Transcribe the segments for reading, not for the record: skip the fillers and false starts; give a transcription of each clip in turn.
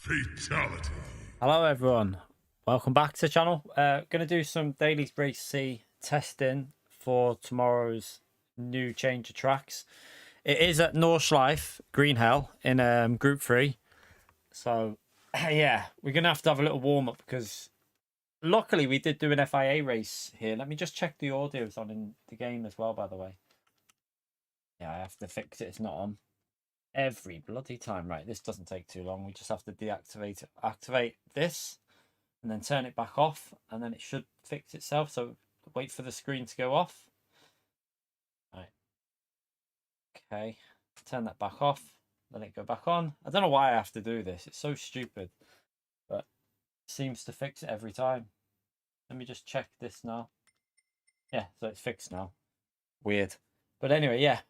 Fatality. Hello everyone, welcome back to the channel. Gonna do some daily race C testing for tomorrow's new change of tracks. It is at Nordschleife, Green Hell in Group 3. So yeah, we're gonna have to have a little warm up because luckily we did do an FIA race here. Let me just check the audio's on in the game as well, by the way. Yeah, I have to fix it, it's not on every bloody time. Right, this doesn't take too long. We just have to deactivate it, activate this, and then turn it back off, and then it should fix itself. So wait for the screen to go off. Right. Okay, turn that back off, let it go back on. I don't know why I have to do this, it's so stupid, but it seems to fix it every time. Let me just check this now. Yeah, so it's fixed now. Weird. But anyway, yeah,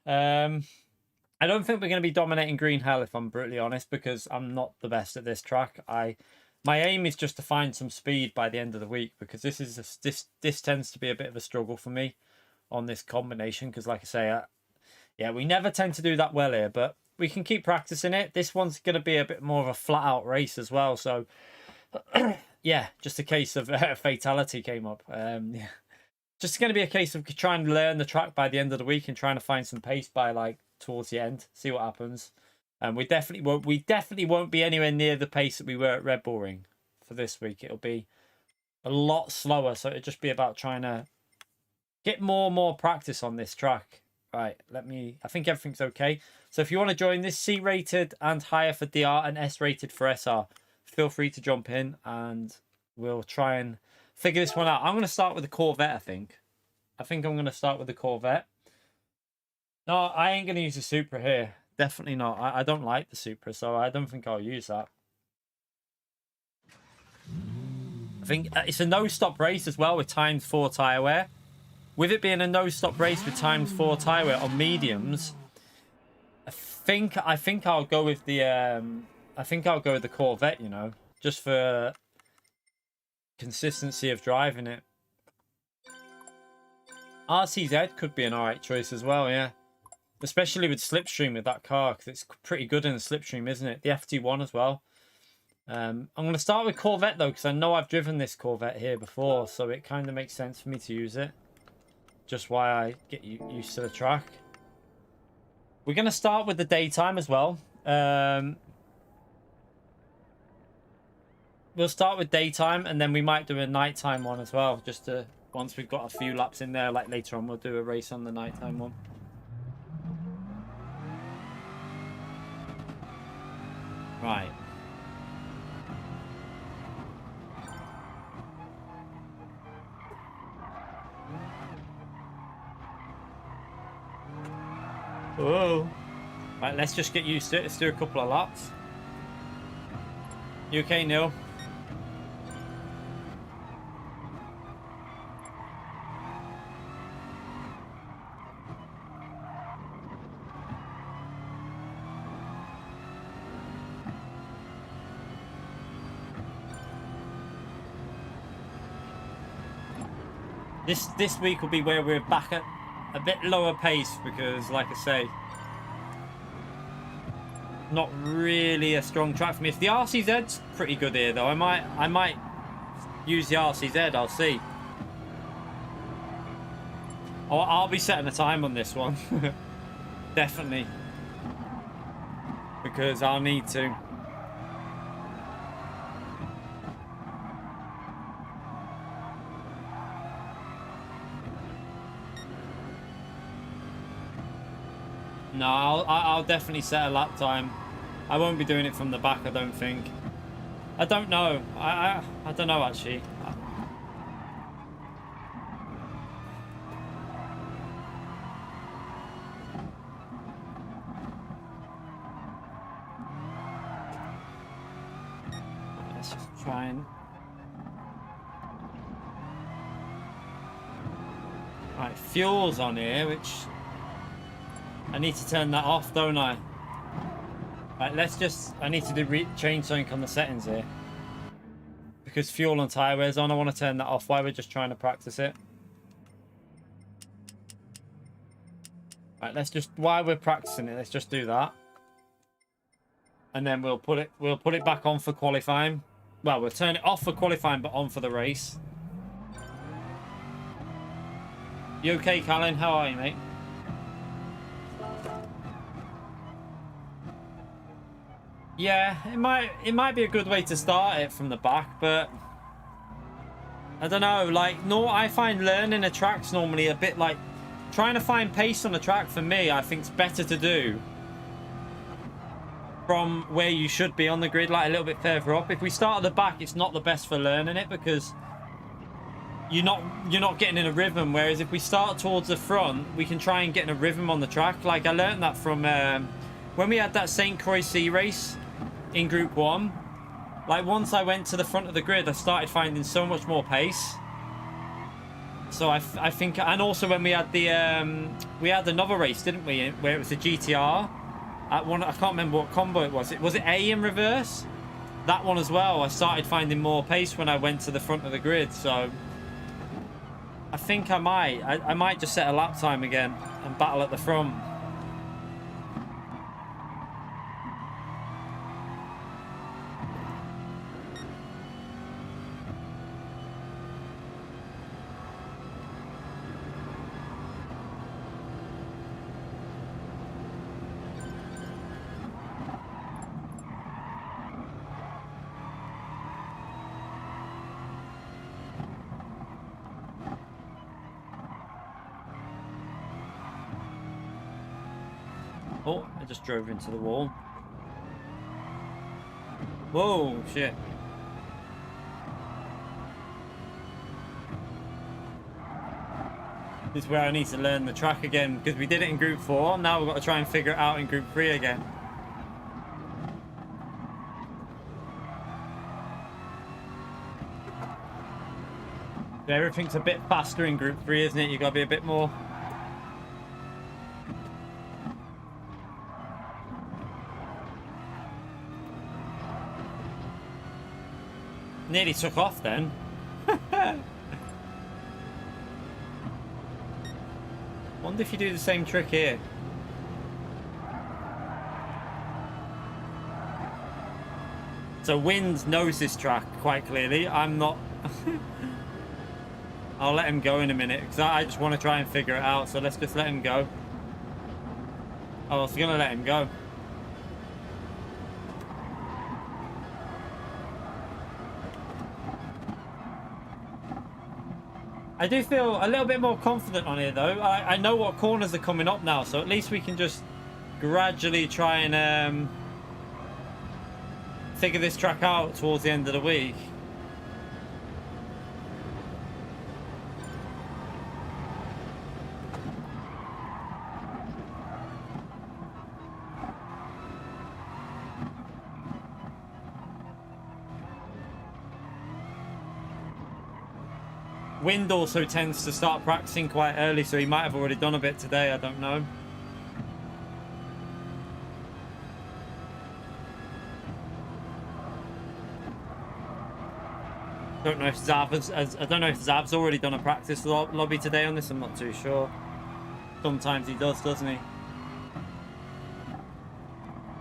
I don't think we're going to be dominating Green Hell, if I'm brutally honest, because I'm not the best at this track. My aim is just to find some speed by the end of the week, because this tends to be a bit of a struggle for me on this combination, because like I say, yeah, we never tend to do that well here, but we can keep practicing it. This one's going to be a bit more of a flat out race as well, so yeah, just a case of fatality came up. Yeah. Just going to be a case of trying to learn the track by the end of the week and trying to find some pace by like towards the end, see what happens. And we definitely won't be anywhere near the pace that we were at Red Bull Ring for this week. It'll be a lot slower, so it'll just be about trying to get more practice on this track. Right, I think everything's okay. So if you want to join this, C rated and higher for DR and S rated for SR, feel free to jump in and we'll try and figure this one out. I'm going to start with the Corvette, I think. I'm going to start with the Corvette. No, I ain't going to use the Supra here. Definitely not. I don't like the Supra, so I don't think I'll use that. I think it's a no-stop race as well with ×4 tyre wear. With it being a no-stop race with ×4 tyre wear on mediums, I think I'll go with the Corvette, you know, just for consistency of driving it. RCZ could be an alright choice as well, yeah. Especially with slipstream with that car, because it's pretty good in the slipstream, isn't it? The FT1 as well. I'm going to start with Corvette though, because I know I've driven this Corvette here before, so it kind of makes sense for me to use it. Just why I get used to the track. We're going to start with the daytime as well. We'll start with daytime, and then we might do a nighttime one as well, just to, once we've got a few laps in there, like later on we'll do a race on the nighttime one. Right. Whoa. Right, let's just get used to it. Let's do a couple of laps. You okay, Neil? This week will be where we're back at a bit lower pace because, like I say, not really a strong track for me. If the RCZ's pretty good here, though, I might use the RCZ. I'll see. Oh, I'll be setting a time on this one, definitely, because I'll need to. No, I'll definitely set a lap time. I won't be doing it from the back, I don't think. I don't know. I don't know, actually. Let's just try and... Right, fuel's on here, which... I need to turn that off, don't I? Right, let's just... I need to change something on the settings here. Because fuel and tyre wear's on, I want to turn that off while we're just trying to practice it. Right, let's just... While we're practicing it, let's just do that. and then we'll put it back on for qualifying. Well, we'll turn it off for qualifying, but on for the race. You okay, Callan? How are you, mate? Yeah, it might be a good way to start it from the back, but I don't know. Like, no, I find learning a track's normally a bit like trying to find pace on a track. For me, I think it's better to do from where you should be on the grid, like a little bit further up. If we start at the back, it's not the best for learning it because you're not getting in a rhythm. Whereas if we start towards the front, we can try and get in a rhythm on the track. Like I learned that from when we had that St. Croix C race in Group 1. Like once I went to the front of the grid, I started finding so much more pace. So I think, and also when we had we had another race, didn't we, where it was a GTR at one, I can't remember what combo it was. Was it A in reverse? That one as well. I started finding more pace when I went to the front of the grid. So I think I might just set a lap time again and battle at the front. Oh, I just drove into the wall. Whoa, shit. This is where I need to learn the track again, because we did it in Group 4. Now we've got to try and figure it out in Group 3 again. Everything's a bit faster in Group 3, isn't it? You've got to be a bit more... Nearly took off then. Wonder if you do the same trick here. So Wind knows this track quite clearly. I'm not. I'll let him go in a minute because I just want to try and figure it out. So let's just let him go. I was gonna let him go. I do feel a little bit more confident on here though. I know what corners are coming up now, so at least we can just gradually try and figure this track out towards the end of the week. Wind also tends to start practicing quite early, so he might have already done a bit today, I don't know. Don't know if Zab's already done a practice lobby today on this, I'm not too sure. Sometimes he does, doesn't he?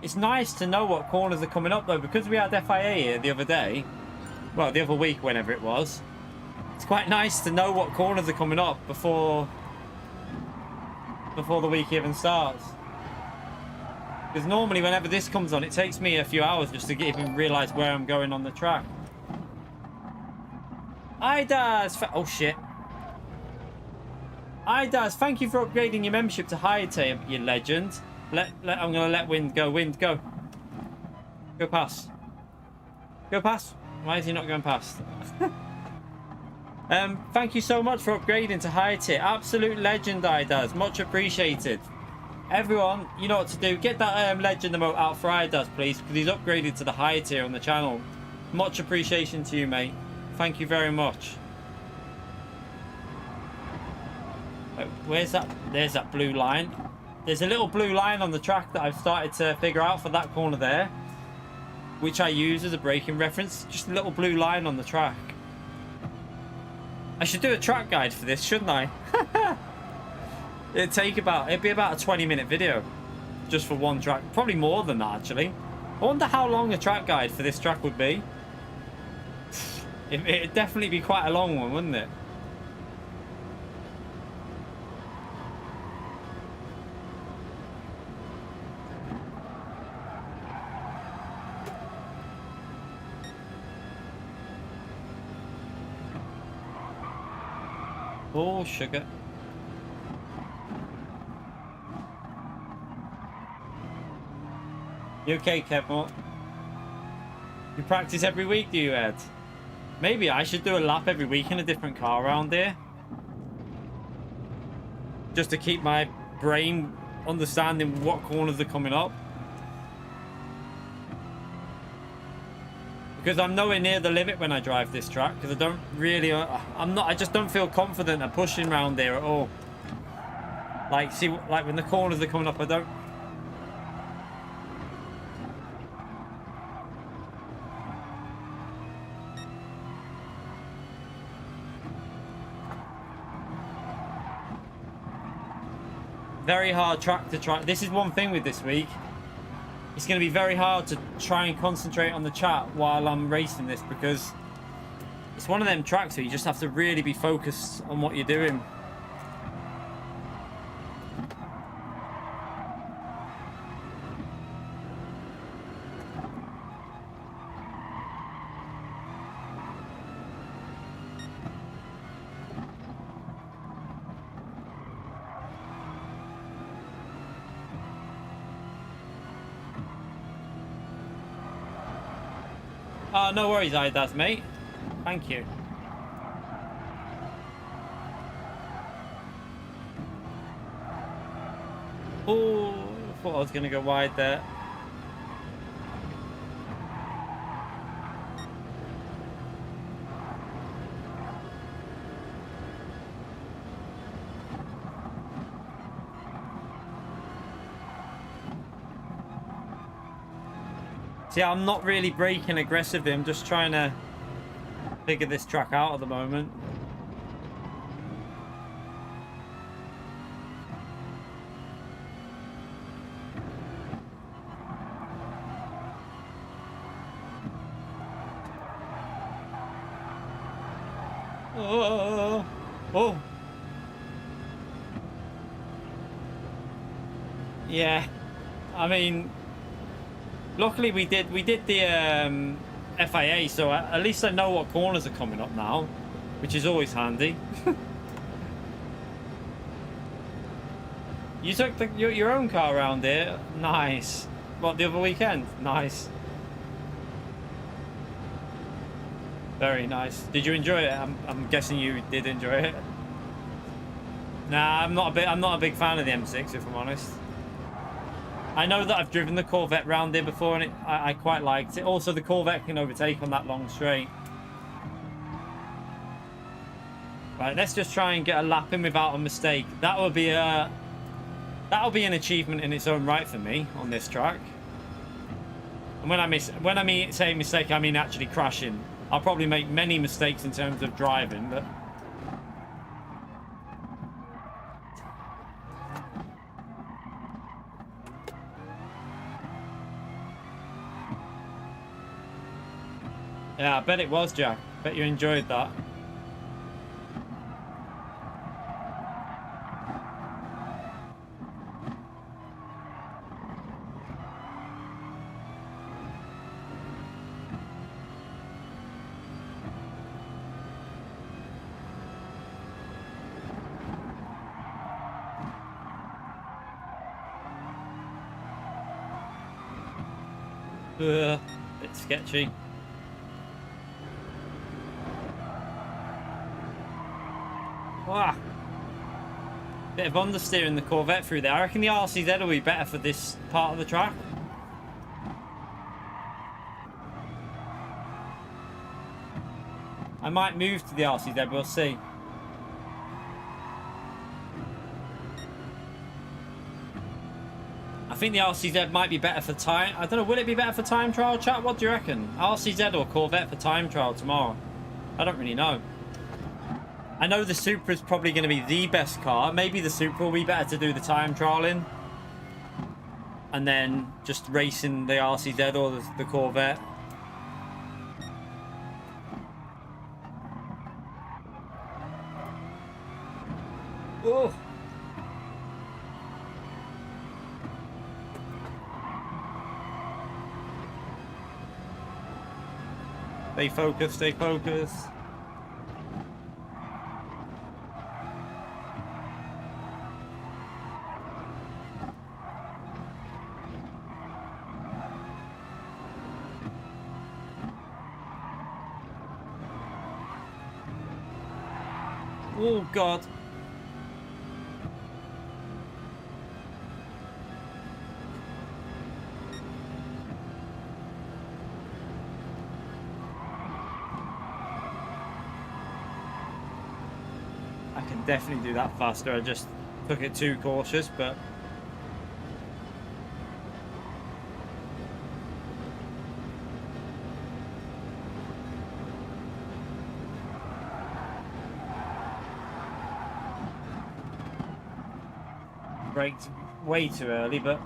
It's nice to know what corners are coming up though, because we had FIA here the other day. Well, the other week, whenever it was. It's quite nice to know what corners are coming up before the week even starts. Because normally whenever this comes on, it takes me a few hours just to even realise where I'm going on the track. Idaz! Oh shit. Idaz, thank you for upgrading your membership to high tier, you legend. I'm going to let Wind go. Wind, go. Go past. Go past. Why is he not going past? Thank you so much for upgrading to high tier. Absolute legend, Idaz. Much appreciated. Everyone, you know what to do. Get that legend emote out for Idaz, please, because he's upgraded to the high tier on the channel. Much appreciation to you, mate. Thank you very much. Where's that? There's that blue line. There's a little blue line on the track that I've started to figure out for that corner there, which I use as a braking reference. Just a little blue line on the track. I should do a track guide for this, shouldn't I? It'd be about a 20-minute video just for one track. Probably more than that, actually. I wonder how long a track guide for this track would be. It'd definitely be quite a long one, wouldn't it? Oh, sugar. You okay, Kevin? You practice every week, do you, Ed? Maybe I should do a lap every week in a different car around here. Just to keep my brain understanding what corners are coming up. Because I'm nowhere near the limit when I drive this track. Because I don't really... I just don't feel confident at pushing around there at all. Like, see, like when the corners are coming up, I don't... Very hard track to try. This is one thing with this week. It's going to be very hard to try and concentrate on the chat while I'm racing this, because it's one of them tracks where you just have to really be focused on what you're doing. No worries, Idas, mate. Thank you. Oh, I thought I was going to go wide there. See, I'm not really braking aggressively. I'm just trying to figure this track out at the moment. Oh, oh. Yeah, I mean, luckily we did the FIA, so at least I know what corners are coming up now, which is always handy. You took your own car around here? Nice. What, the other weekend? Nice. Very nice. Did you enjoy it? I'm guessing you did enjoy it. Nah, I'm not a big fan of the M6, if I'm honest. I know that I've driven the Corvette round there before, and I quite liked it. Also, the Corvette can overtake on that long straight. Right, let's just try and get a lap in without a mistake. That'll be an achievement in its own right for me on this track. And when I say mistake, I mean actually crashing. I'll probably make many mistakes in terms of driving, but. Yeah, I bet it was, Jack. Bet you enjoyed that. Bit sketchy. Wow. Bit of understeering the Corvette through there. I reckon the RCZ will be better for this part of the track. I might move to the RCZ, we'll see. I think the RCZ might be better for time. I don't know, will it be better for time trial, chat? What do you reckon? RCZ or Corvette for time trial tomorrow? I don't really know. I know the Supra is probably going to be the best car. Maybe the Supra will be better to do the time trial in. and then just racing the RCZ or the Corvette. Oh. Stay focused, stay focused. Oh God. I can definitely do that faster. I just took it too cautious, but braked way too early, but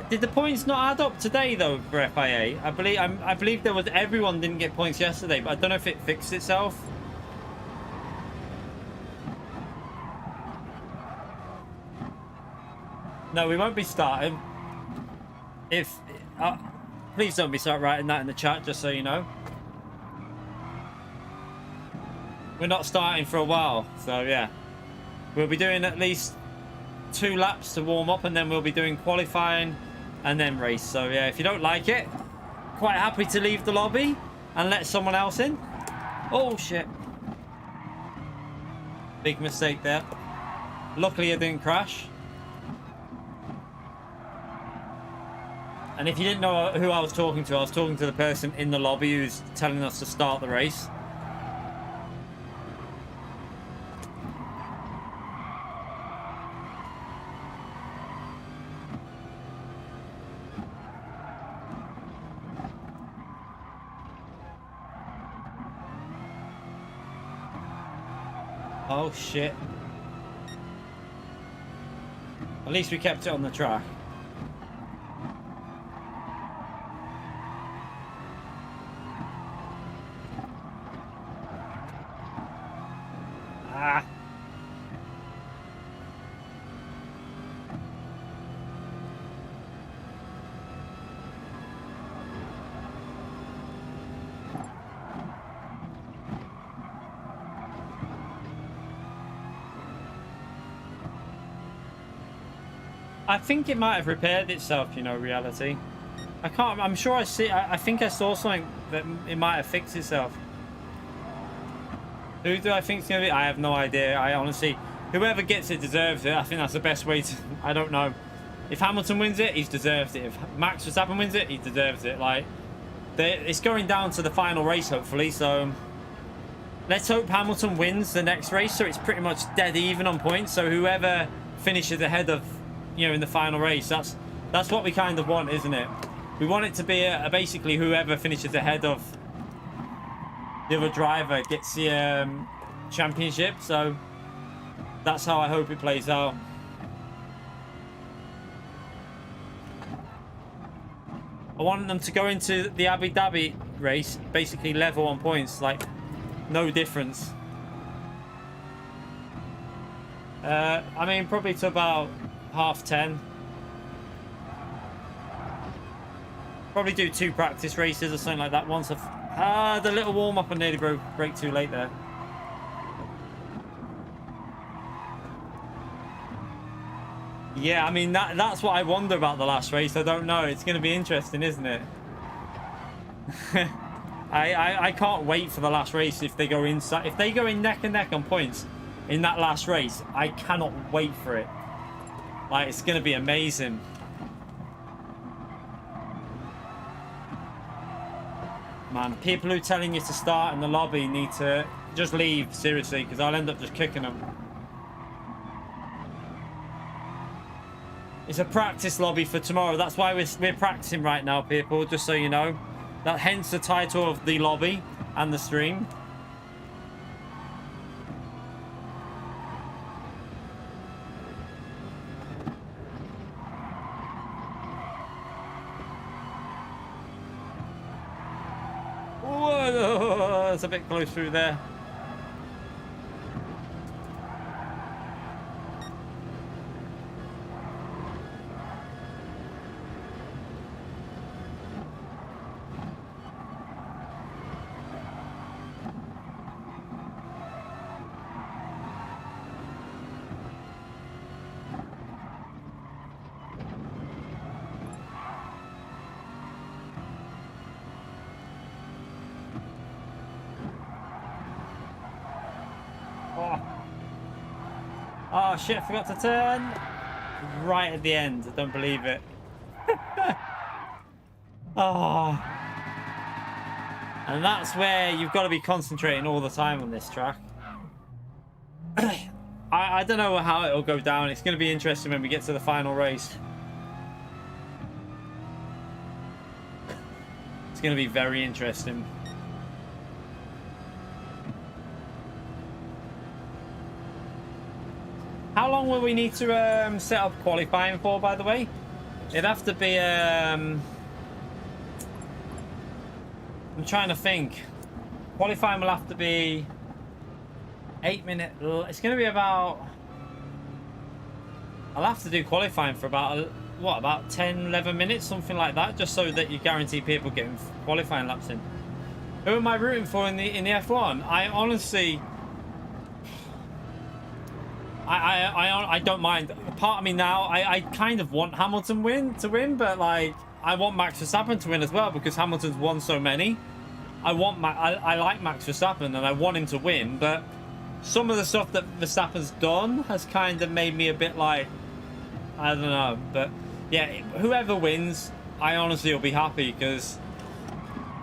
did the points not add up today though for FIA? I believe there was, everyone didn't get points yesterday, but I don't know if it fixed itself. No, we won't be starting. If please don't be start writing that in the chat, just so you know. We're not starting for a while, so yeah. We'll be doing at least 2 laps to warm up, and then we'll be doing qualifying and then race. So yeah, if you don't like it, quite happy to leave the lobby and let someone else in. Oh shit. Big mistake there. Luckily I didn't crash. And if you didn't know who I was talking to the person in the lobby who's telling us to start the race. Oh shit. At least we kept it on the track. Ah. I think it might have repaired itself, you know, reality. I can't, I'm sure I think I saw something that it might have fixed itself. Who do I think is going to be? I have no idea. I honestly, whoever gets it deserves it. I think that's the best way to, I don't know. If Hamilton wins it, he's deserved it. If Max Verstappen wins it, he deserves it. Like, it's going down to the final race, hopefully, so let's hope Hamilton wins the next race, so it's pretty much dead even on points. So whoever finishes ahead of, you know, in the final race, that's what we kind of want, isn't it? We want it to be basically whoever finishes ahead of the other driver gets the championship. So that's how I hope it plays out. I want them to go into the Abu Dhabi race basically level on points, like no difference. I mean, probably to about 10:30. Probably do 2 practice races or something like that. Once the little warm up, I nearly brake too late there. Yeah, I mean that's what I wonder about the last race. I don't know. It's going to be interesting, isn't it? I can't wait for the last race. If they go inside, if they go in neck and neck on points in that last race, I cannot wait for it. Like, it's going to be amazing. Man, people who are telling you to start in the lobby need to just leave, seriously, because I'll end up just kicking them. It's a practice lobby for tomorrow. That's why we're practicing right now, people, just so you know. That hence the title of the lobby and the stream. a bit close through there. Oh shit, I forgot to turn. Right at the end. I don't believe it. Oh. And that's where you've got to be concentrating all the time on this track. I don't know how it'll go down. It's going to be interesting when we get to the final race. It's going to be very interesting. How long will we need to set up qualifying for, by the way? It'd have to be... I'm trying to think. Qualifying will have to be 8 minutes. It's going to be about... I'll have to do qualifying for about, what, about 10, 11 minutes, something like that, just so that you guarantee people getting qualifying laps in. Who am I rooting for in the F1? I honestly... I don't mind. Part of me now, I kind of want Hamilton to win, but like I want Max Verstappen to win as well because Hamilton's won so many. I like Max Verstappen and I want him to win, but some of the stuff that Verstappen's done has kind of made me a bit like, I don't know. But yeah, whoever wins, I honestly will be happy because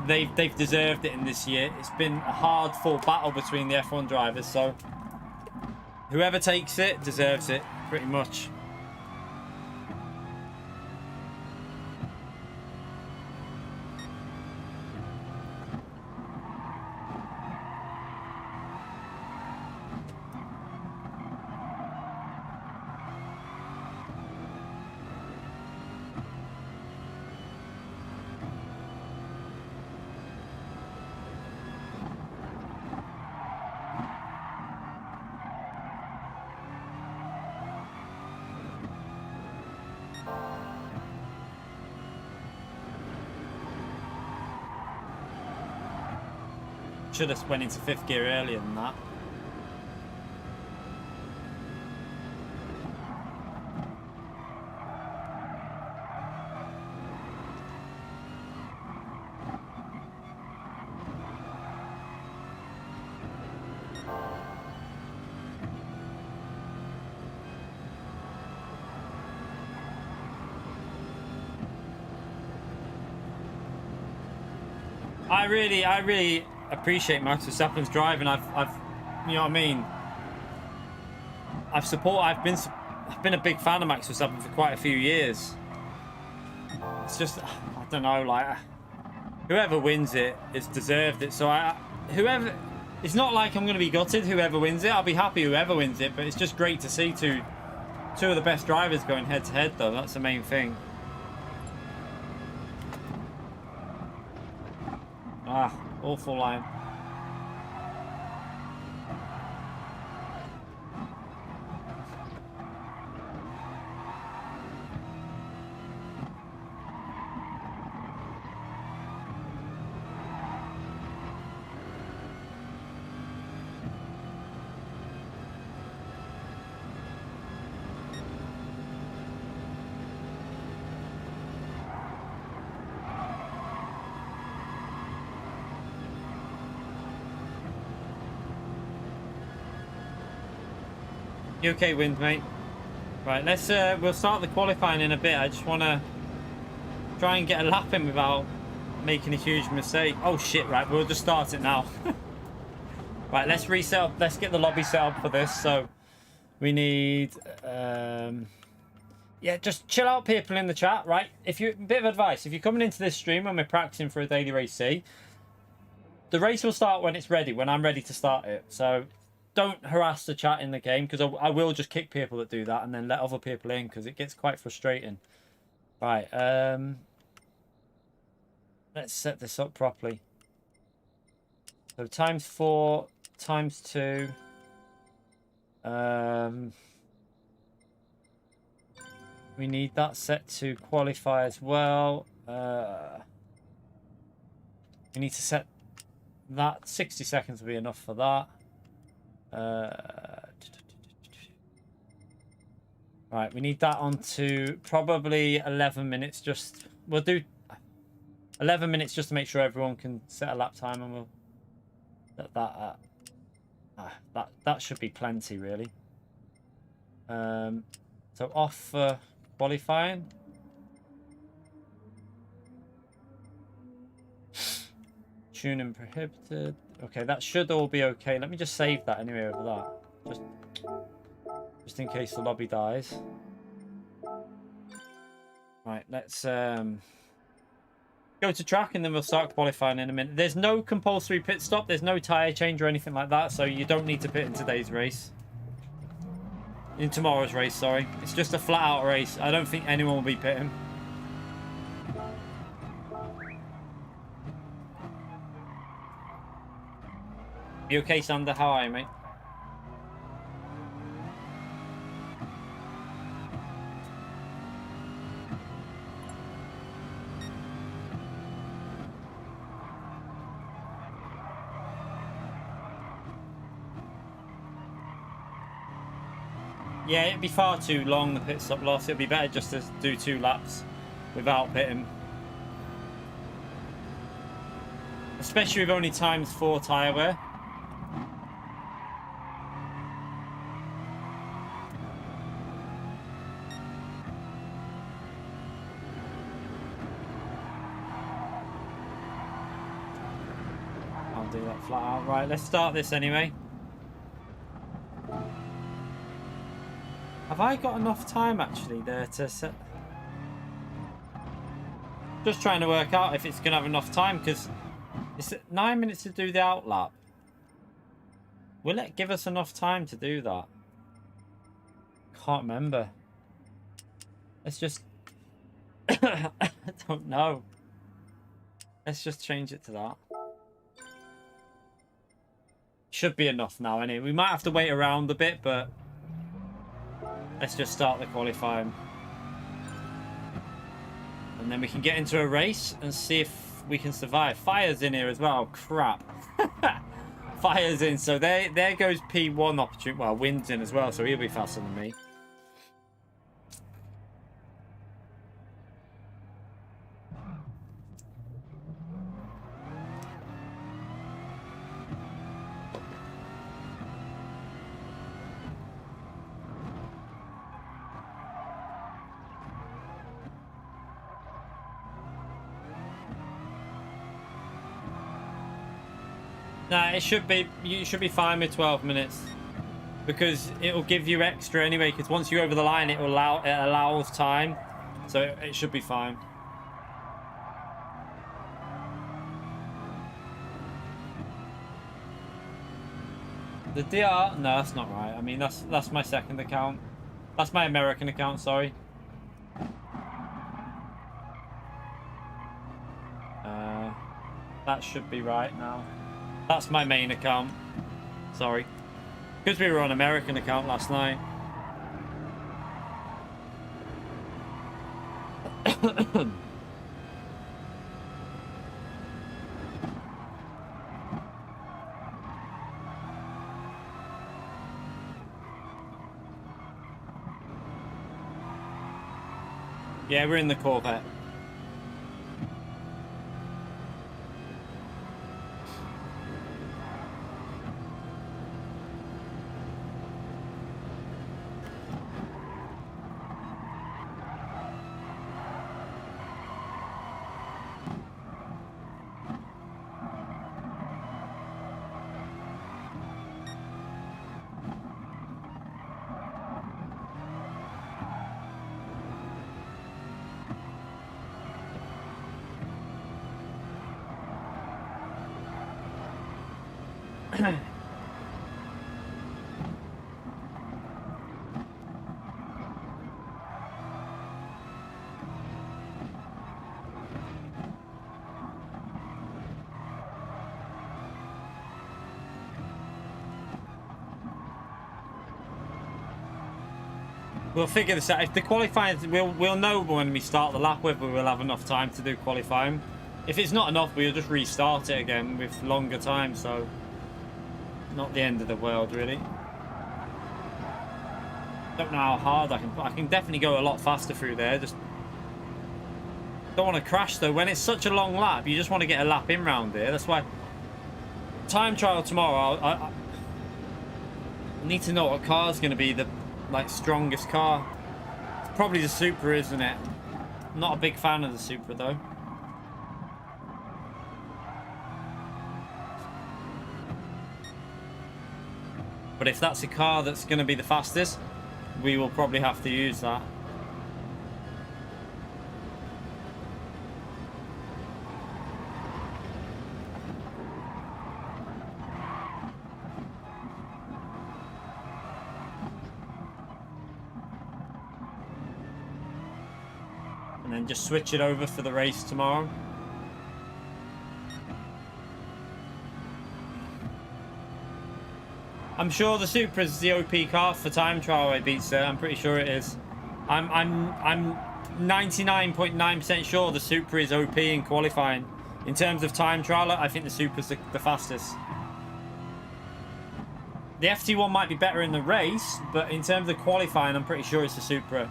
they've deserved it in this year. It's been a hard fought battle between the F1 drivers, so. Whoever takes it deserves it, pretty much. Should have went into 5th gear earlier than that. I really appreciate Max Verstappen's drive, and I've you know what I mean, I've been a big fan of Max Verstappen for quite a few years. It's just, I don't know, like whoever wins it is deserved it. So it's not like I'm going to be gutted whoever wins it. I'll be happy whoever wins it, but it's just great to see two of the best drivers going head to head though. That's the main thing. Awful line. UK wins, mate. Right, let's we'll start the qualifying in a bit. I just want to try and get a lap in without making a huge mistake. Oh shit, right, we'll just start it now. Right, let's reset up, let's get the lobby set up for this. So we need yeah, just chill out, people in the chat, right? If you, bit of advice, if you're coming into this stream when we're practicing for a daily race C, the race will start when it's ready, when I'm ready to start it. So don't harass the chat in the game, because I will just kick people that do that and then let other people in, because it gets quite frustrating. Right, let's set this up properly. So times 4 times 2. We need that set to qualify as well. We need to set that. 60 seconds will be enough for that. Right, we need that on to probably 11 minutes. We'll do 11 minutes just to make sure everyone can set a lap time, and we'll set that at that should be plenty, really. So off for qualifying. Tuning prohibited. Okay, that should all be okay. Let me just save that anyway over that. Just in case the lobby dies. Right, let's go to track and then we'll start qualifying in a minute. There's no compulsory pit stop. There's no tyre change or anything like that, so you don't need to pit in today's race. In tomorrow's race, sorry. It's just a flat-out race. I don't think anyone will be pitting. You okay, Sander? How are you, mate? Yeah, it'd be far too long, the pit stop loss. It'd be better just to do 2 laps without pitting. Especially with only times 4 tyre wear. I'll do that flat out. Right, let's start this anyway. Have I got enough time actually there to set? Just trying to work out if it's going to have enough time, because it's 9 minutes to do the outlap. Will it give us enough time to do that? Can't remember. Let's just... I don't know. Let's just change it to that. Should be enough now anyway. We might have to wait around a bit, but... let's just start the qualifying. And then we can get into a race and see if we can survive. Fire's in here as well. Crap. Fire's in. So there goes P1 opportunity. Well, Wind's in as well, so he'll be faster than me. Nah, you should be fine with 12 minutes, because it'll give you extra anyway, because once you're over the line it allows time, so it should be fine. The DR, no, that's not right. I mean, that's my second account. That's my American account, sorry. That should be right now. That's my main account. Sorry. Because we were on American account last night. Yeah, we're in the Corvette. We'll figure this out. If the qualifying, we'll know when we start the lap whether we'll have enough time to do qualifying. If it's not enough, we'll just restart it again with longer time. So, not the end of the world, really. Don't know how hard I can definitely go a lot faster through there. Just don't want to crash though. When it's such a long lap, you just want to get a lap in round here. That's why time trial tomorrow. I need to know what car's going to be the strongest car. It's probably the Supra, isn't it? I'm not a big fan of the Supra though. But if that's a car that's going to be the fastest, we will probably have to use that. And then just switch it over for the race tomorrow. I'm sure the Supra is the OP car for time trial. It beats it. I'm pretty sure it is. I'm 99.9% sure the Supra is OP in qualifying. In terms of time trial, I think the Supra's the fastest. The FT1 might be better in the race, but in terms of qualifying, I'm pretty sure it's the Supra.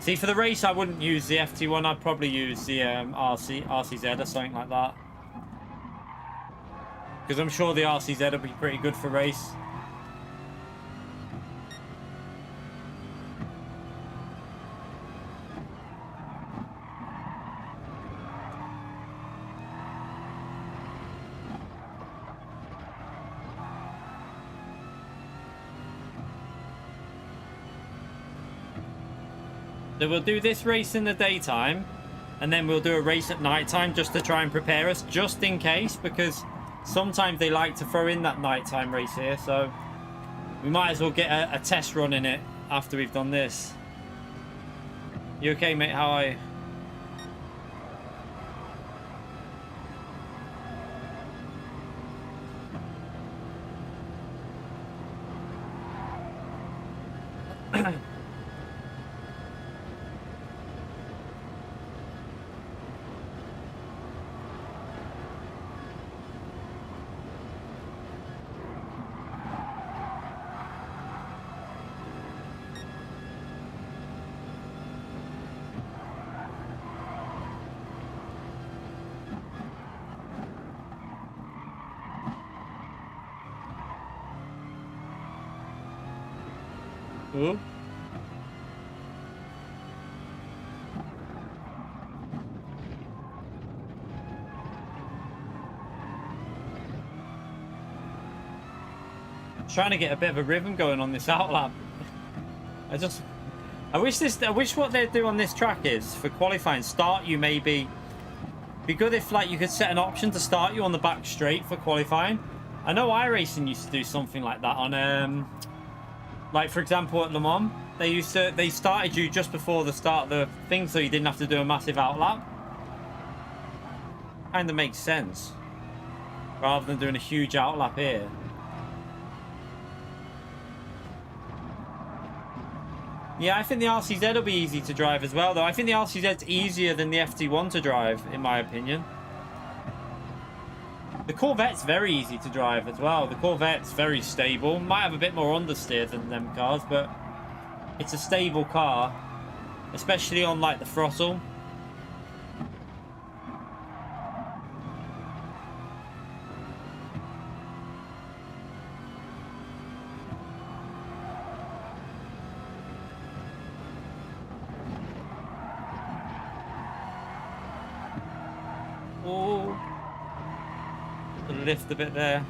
See, for the race, I wouldn't use the FT1. I'd probably use the RCZ or something like that. Because I'm sure the RCZ will be pretty good for race. So we'll do this race in the daytime, and then we'll do a race at nighttime just to try and prepare us, just in case, because sometimes they like to throw in that nighttime race here, so we might as well get a test run in it after we've done this. You okay, mate? How are you? Ooh. Trying to get a bit of a rhythm going on this outlap. I wish what they'd do on this track is for qualifying, start you maybe. Be good if you could set an option to start you on the back straight for qualifying. I know iRacing used to do something like that on for example at Le Mans, they started you just before the start of the thing, so you didn't have to do a massive outlap. Kind of makes sense, rather than doing a huge outlap here. Yeah, I think the RCZ will be easy to drive as well, though. I think the RCZ's easier than the FT1 to drive, in my opinion. The Corvette's very easy to drive as well. The Corvette's very stable. Might have a bit more understeer than them cars, but it's a stable car, especially on the throttle. Oh. Lift a bit there.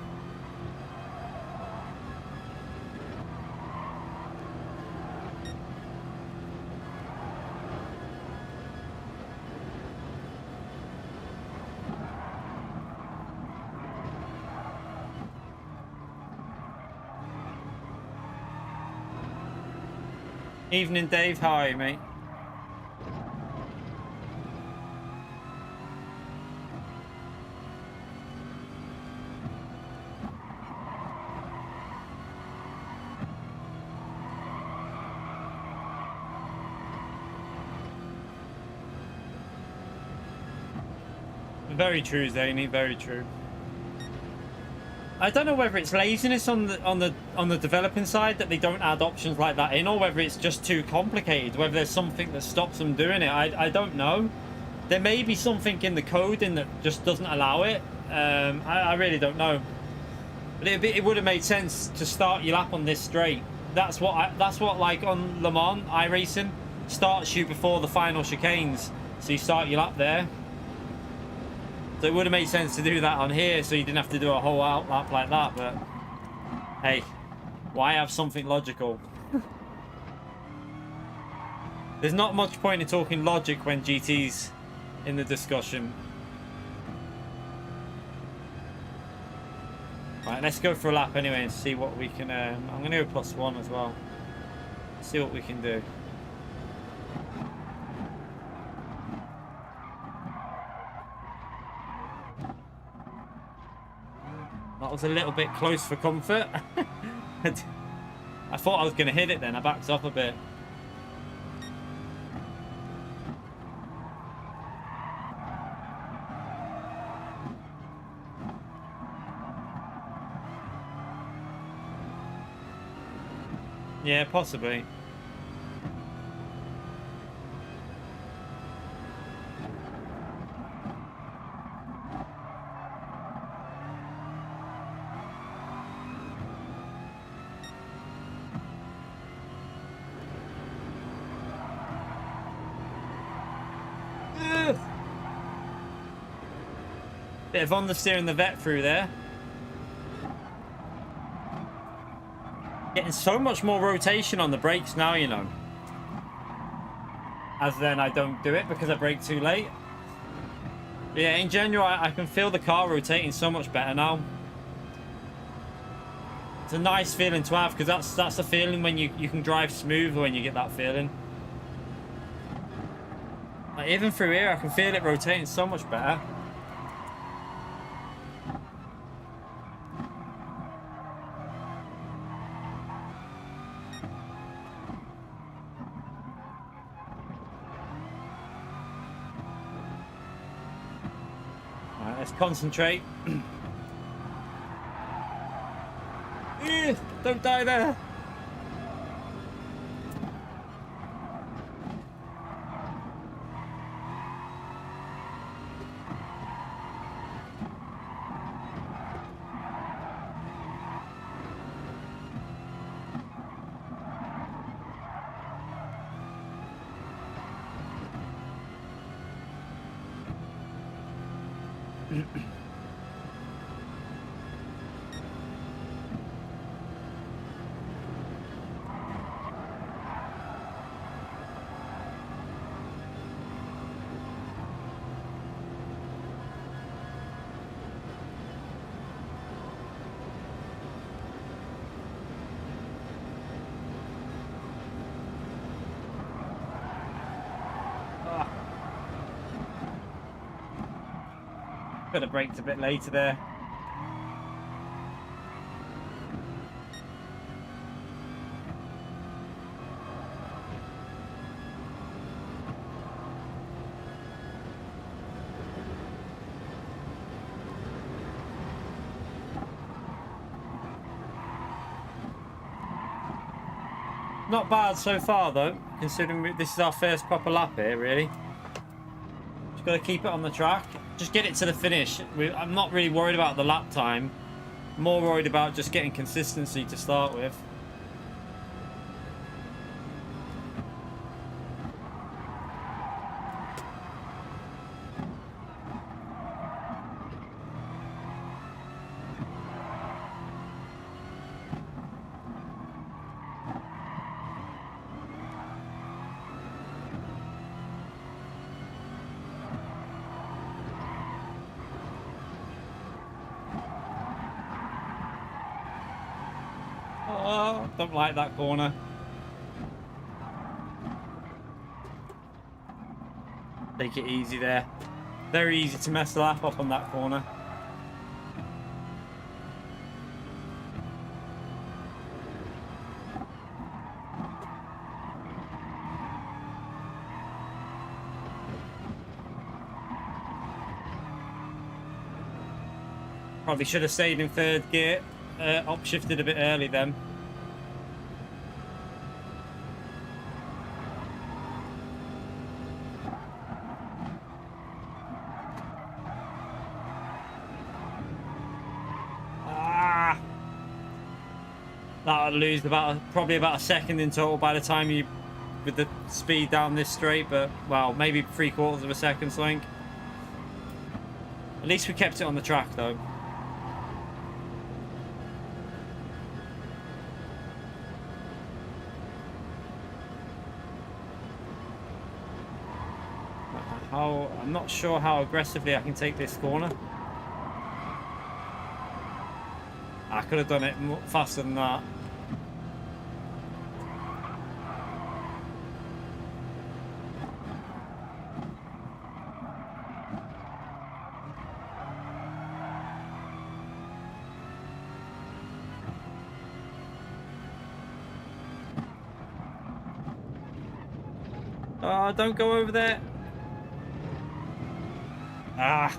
Evening, Dave. How are you, mate? Very true, Zany. Very true. I don't know whether it's laziness on the developing side that they don't add options like that in, or whether it's just too complicated. Whether there's something that stops them doing it, I don't know. There may be something in the coding that just doesn't allow it. I really don't know. But it would have made sense to start your lap on this straight. That's what like on Le Mans iRacing starts you before the final chicanes, so you start your lap there. So it would have made sense to do that on here, so you didn't have to do a whole out lap like that. But hey, why have something logical? There's not much point in talking logic when GT's in the discussion. Right, let's go for a lap anyway and see what we can... I'm going to go +1 as well. See what we can do. That was a little bit close for comfort. I thought I was going to hit it then. I backed off a bit. Yeah, possibly. Bit of understeer in the vet through there. Getting so much more rotation on the brakes now, you know. As then I don't do it because I brake too late. But yeah, in general, I can feel the car rotating so much better now. It's a nice feeling to have, because that's the feeling when you can drive smooth when you get that feeling. Like even through here, I can feel it rotating so much better. Let's concentrate. Don't die there. Could have braked a bit later there. Not bad so far though, considering this is our first proper lap here, really. Just got to keep it on the track. Just get it to the finish. I'm not really worried about the lap time. More worried about just getting consistency to start with. Oh, don't like that corner. Take it easy there. Very easy to mess the lap up on that corner. Probably should have stayed in third gear. Upshifted a bit early then. That'll lose probably about a second in total by the time you, with the speed down this straight, but well, maybe 3/4 of a second, Slink. At least we kept it on the track though. I'm not sure how aggressively I can take this corner. I could have done it faster than that. Oh, don't go over there. Ah.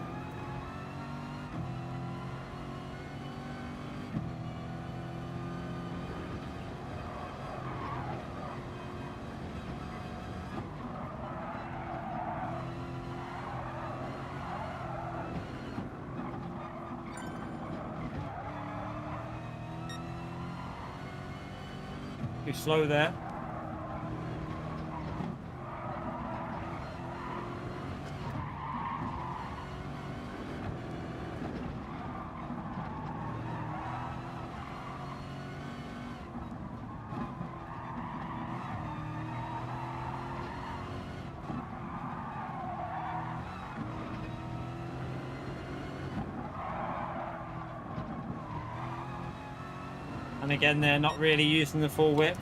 Too slow there. And again, they're not really using the full whip.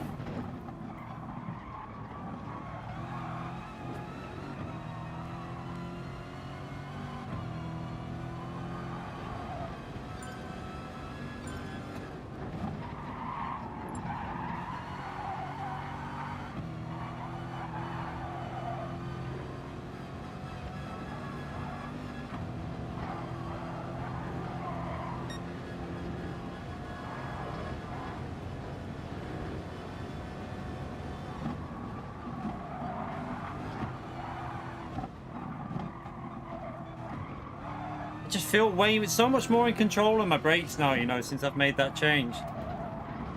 I just feel so much more in control of my brakes now, you know, since I've made that change.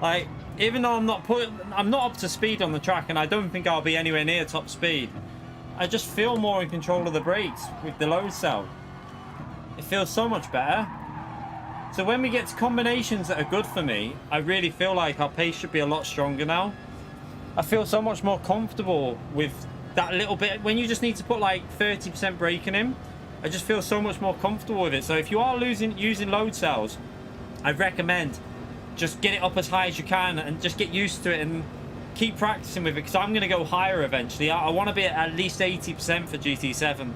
Like, even though I'm not up to speed on the track, and I don't think I'll be anywhere near top speed, I just feel more in control of the brakes with the load cell. It feels so much better. So when we get to combinations that are good for me, I really feel like our pace should be a lot stronger now. I feel so much more comfortable with that little bit. When you just need to put like 30% braking in, I just feel so much more comfortable with it. So if you are using load cells, I'd recommend just get it up as high as you can and just get used to it and keep practicing with it, because I'm going to go higher eventually. I want to be at least 80% for GT7,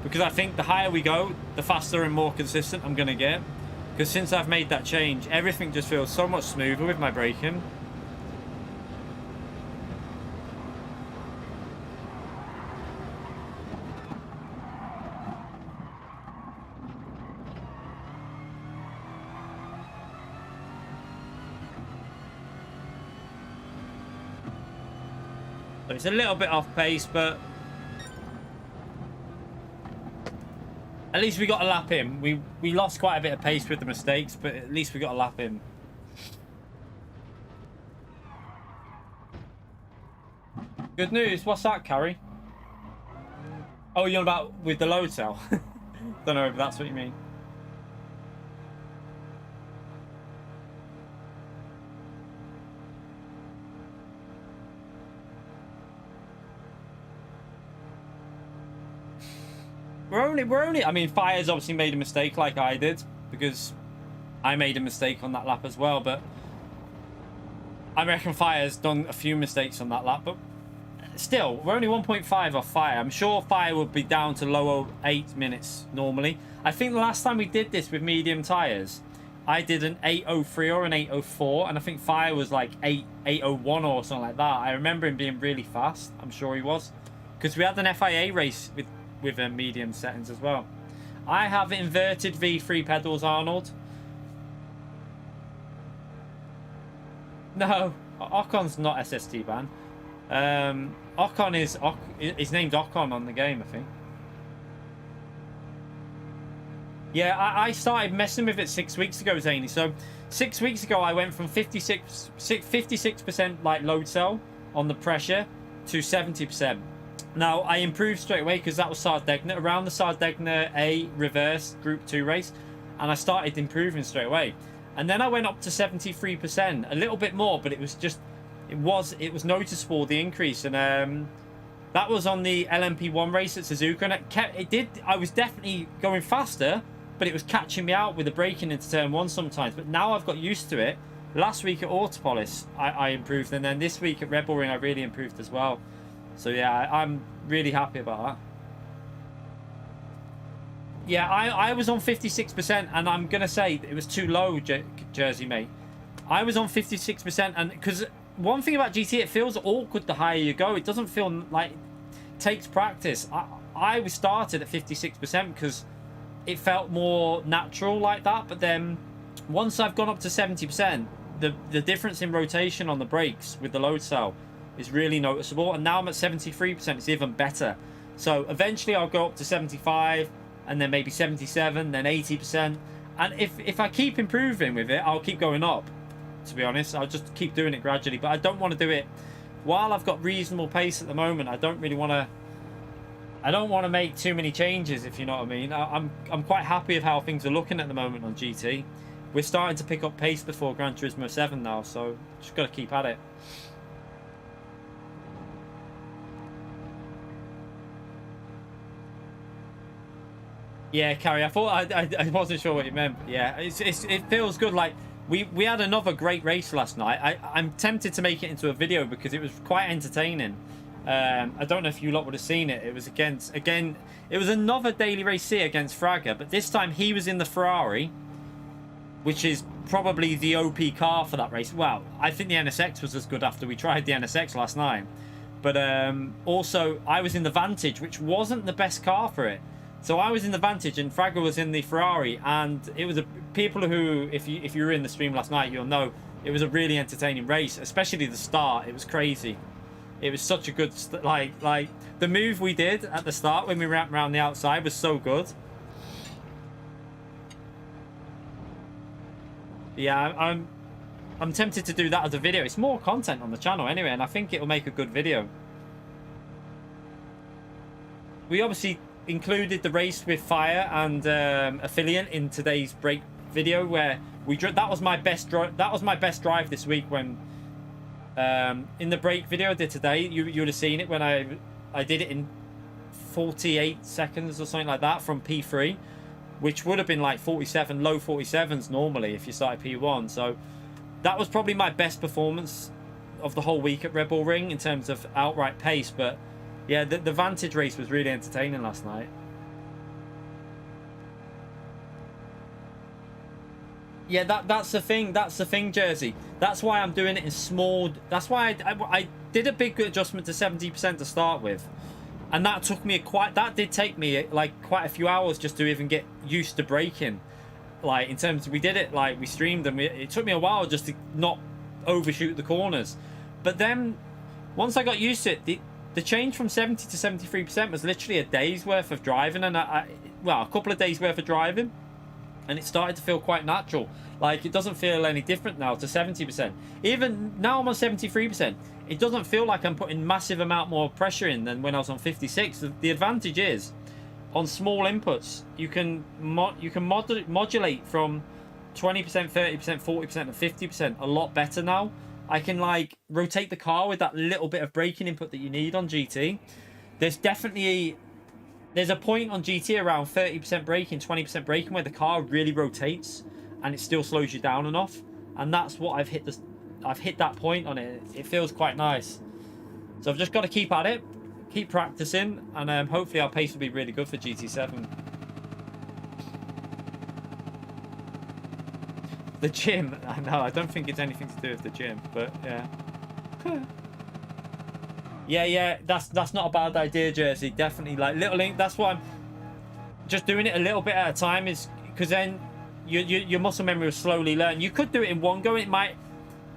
because I think the higher we go, the faster and more consistent I'm going to get. Because since I've made that change, everything just feels so much smoother with my braking. So it's a little bit off pace, but at least we got a lap in. We lost quite a bit of pace with the mistakes, but at least we got a lap in. Good news. What's that, Carrie? Oh, you're about with the load cell. Don't know if that's what you mean. We're only, I mean, Fire's obviously made a mistake like I did, because I made a mistake on that lap as well, but I reckon Fire's done a few mistakes on that lap, but still, we're only 1.5 off Fire. I'm sure Fire would be down to lower 8 minutes normally. I think the last time we did this with medium tires, I did an 8:03 or an 8:04, and I think Fire was like 8:01 or something like that. I remember him being really fast. I'm sure he was, because we had an FIA race with medium settings as well. I have inverted V3 pedals, Arnold. No, Ocon's not SST ban. Ocon is named Ocon on the game, I think. Yeah, I started messing with it 6 weeks ago, Zany. So 6 weeks ago, I went from 56% like load cell on the pressure to 70%. Now, I improved straight away because that was Sardegna, around the Sardegna A reverse Group 2 race. And I started improving straight away. And then I went up to 73%, a little bit more, but it was just, it was noticeable, the increase. And that was on the LMP1 race at Suzuka. And I was definitely going faster, but it was catching me out with the braking into turn 1 sometimes. But now I've got used to it. Last week at Autopolis, I improved. And then this week at Red Bull Ring, I really improved as well. So yeah, I'm really happy about that. Yeah, I was on 56%, and I'm going to say it was too low, Jersey, mate. I was on 56%, and because one thing about GT, it feels awkward the higher you go. It doesn't feel like it takes practice. I was started at 56% because it felt more natural like that, but then once I've gone up to 70%, the difference in rotation on the brakes with the load cell is really noticeable, and now I'm at 73%. It's even better. So eventually I'll go up to 75%, and then maybe 77%, then 80%. And if I keep improving with it, I'll keep going up, to be honest. I'll just keep doing it gradually. But I don't want to do it while I've got reasonable pace at the moment. I don't want to make too many changes, if you know what I mean. I'm quite happy with how things are looking at the moment on GT. We're starting to pick up pace before Gran Turismo 7 now, so just got to keep at it. Yeah, Carrie, I thought I wasn't sure what you meant. Yeah, it feels good. Like we had another great race last night. I'm tempted to make it into a video because it was quite entertaining. I don't know if you lot would have seen it. It was it was another daily race C against Fraga, but this time he was in the Ferrari, which is probably the OP car for that race. Well, I think the NSX was as good after we tried the NSX last night. But also, I was in the Vantage, which wasn't the best car for it. So I was in the Vantage and Fraga was in the Ferrari, and it was people who, if you were in the stream last night, you'll know it was a really entertaining race, especially the start. It was crazy. It was such a good like the move we did at the start when we wrapped around the outside was so good. Yeah, I'm tempted to do that as a video. It's more content on the channel anyway, and I think it'll make a good video. We obviously included the race with Fire and Affiliate in today's break video, where that was my best drive this week. When in the break video I did today, you would have seen it when I did it in 48 seconds or something like that from P3, which would have been like 47, low 47s normally if you started P1. So that was probably my best performance of the whole week at Red Bull Ring in terms of outright pace. But yeah, the Vantage race was really entertaining last night. Yeah, that's the thing. That's the thing, Jersey. That's why I'm doing it in small. That's why I did a big adjustment to 70% to start with, and that took me that did take me like quite a few hours just to even get used to braking. Like in terms, we did it like we streamed, and it took me a while just to not overshoot the corners. But then once I got used to it, the change from 70 to 73% was literally a day's worth of driving, and well, a couple of days worth of driving, and it started to feel quite natural. Like it doesn't feel any different now to 70%. Even now I'm on 73%. It doesn't feel like I'm putting massive amount more pressure in than when I was on 56. The advantage is on small inputs, you can modulate from 20%, 30%, 40%, and 50% a lot better now. I can like rotate the car with that little bit of braking input that you need on GT. There's a point on GT around 30% braking, 20% braking where the car really rotates and it still slows you down enough. And that's what I've hit that point on it. It feels quite nice. So I've just got to keep at it, keep practicing, and hopefully our pace will be really good for GT7. The gym. No, I don't think it's anything to do with the gym, but yeah. Yeah, that's not a bad idea, Jersey. Definitely, like that's why I'm just doing it a little bit at a time, is because then your muscle memory will slowly learn. You could do it in one go. It might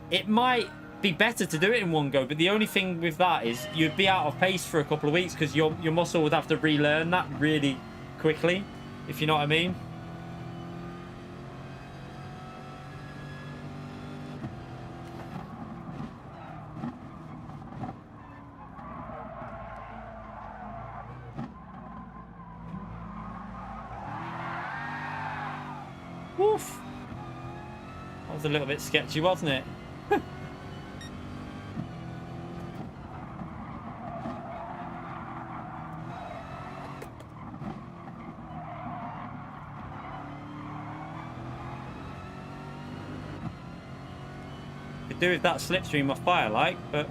it might be better to do it in one go, but the only thing with that is you'd be out of pace for a couple of weeks because your muscle would have to relearn that really quickly, if you know what I mean. Woof. That was a little bit sketchy, wasn't it? Could do with that slipstream off fire, like, but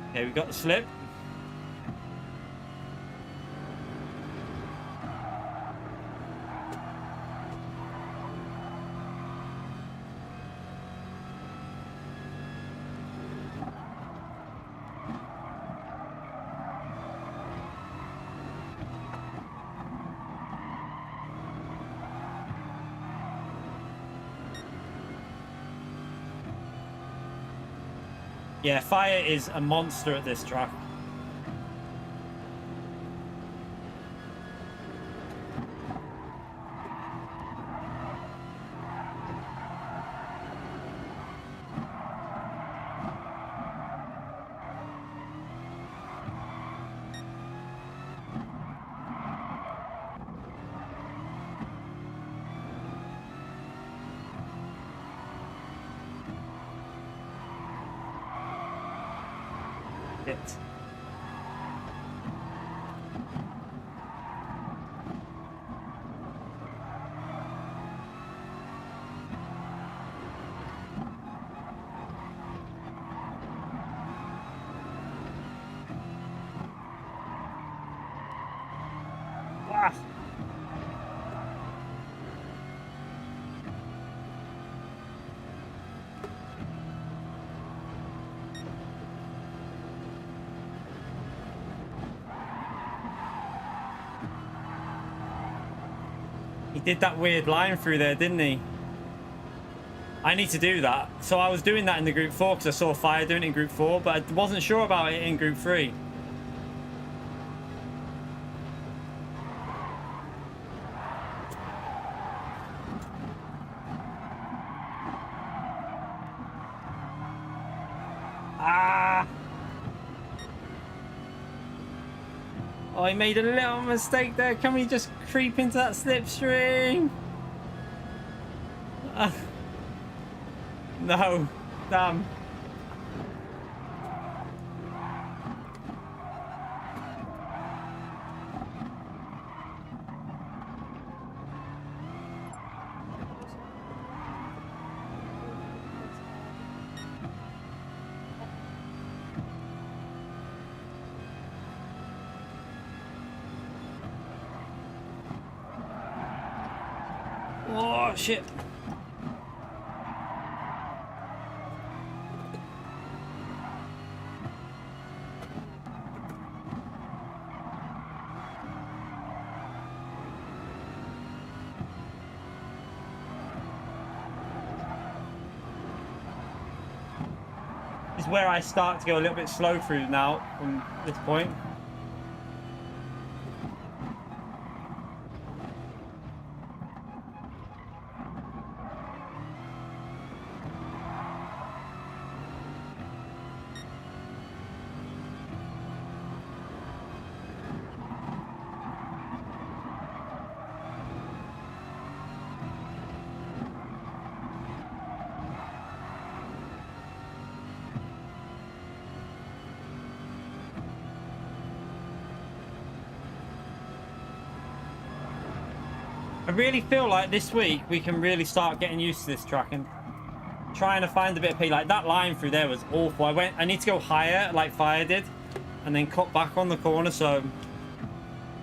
okay, we got the slip. Yeah, fire is a monster at this track. It. Ah. He did that weird line through there, didn't he? I need to do that. So I was doing that in the Group 4 because I saw Fire doing it in Group 4, but I wasn't sure about it in Group 3. Ah! Oh, I made a little mistake there. Can we just creep into that slipstream? No. Damn. Oh, shit. This is where I start to go a little bit slow through now from this point. I really feel like this week we can really start getting used to this track and trying to find a bit of pace. Like that line through there was awful. I need to go higher like Fire did and then cut back on the corner. So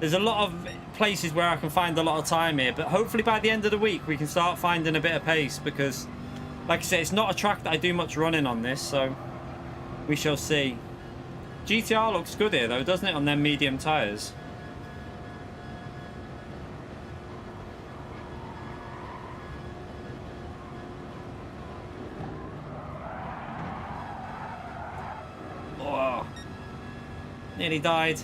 there's a lot of places where I can find a lot of time here, but hopefully by the end of the week we can start finding a bit of pace because like I said, it's not a track that I do much running on this, so we shall see. GTR looks good here though, doesn't it, on them medium tires? Nearly died.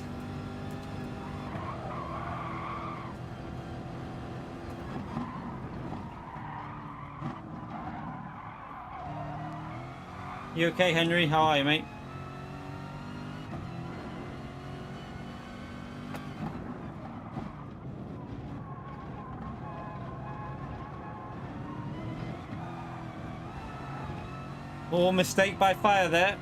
You okay, Henry? How are you, mate? Oh, mistake by fire there.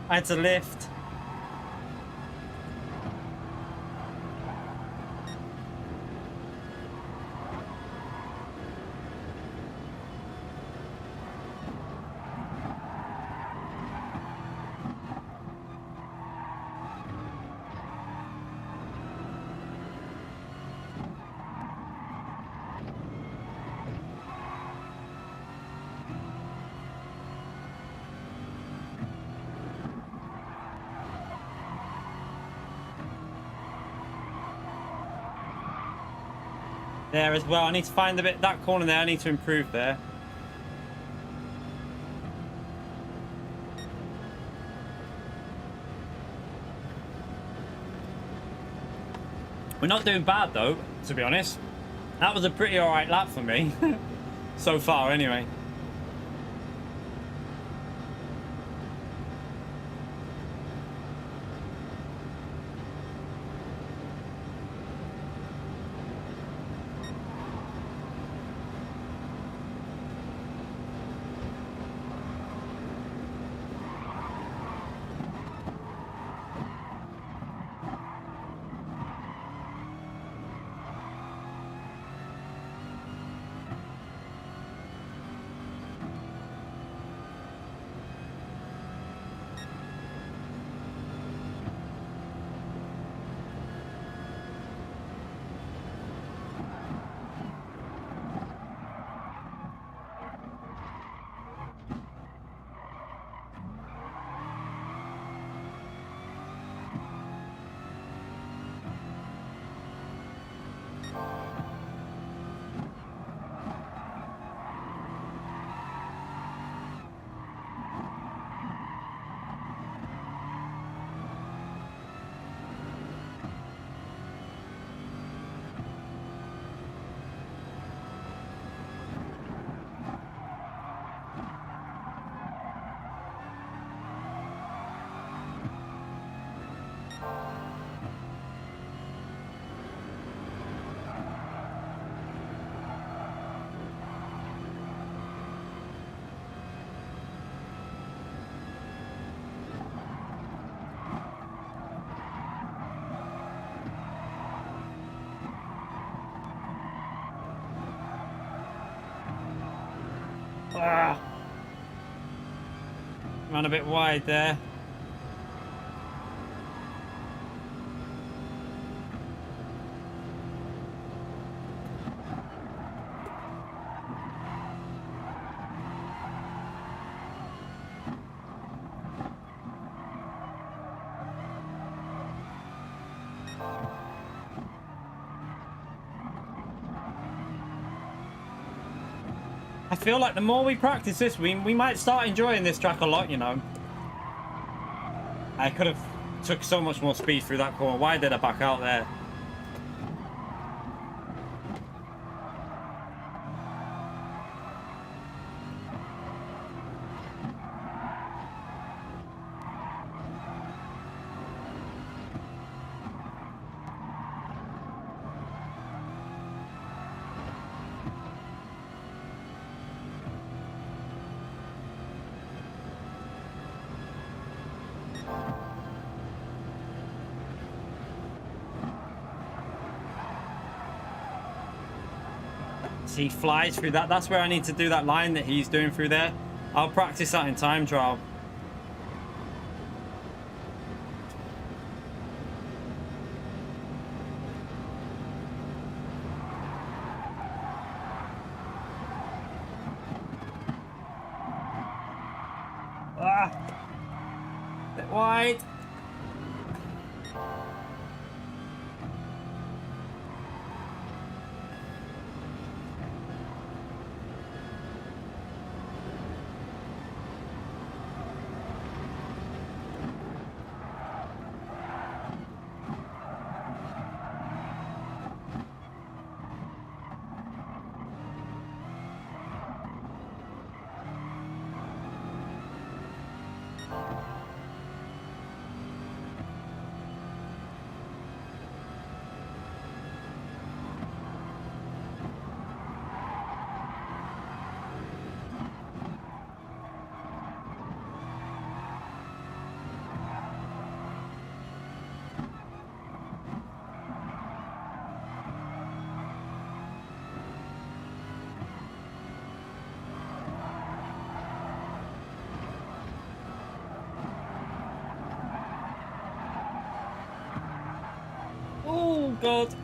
I had to lift. There as well. I need to find a bit, that corner there. I need to improve there. We're not doing bad though, to be honest. That was a pretty alright lap for me. So far anyway. Ah. Ran a bit wide there. I feel like the more we practice this, we might start enjoying this track a lot, you know. I could have took so much more speed through that corner. Why did I back out there? See, he flies through that. That's where I need to do that line that he's doing through there. I'll practice that in time trial. Bit wide. Oh, God.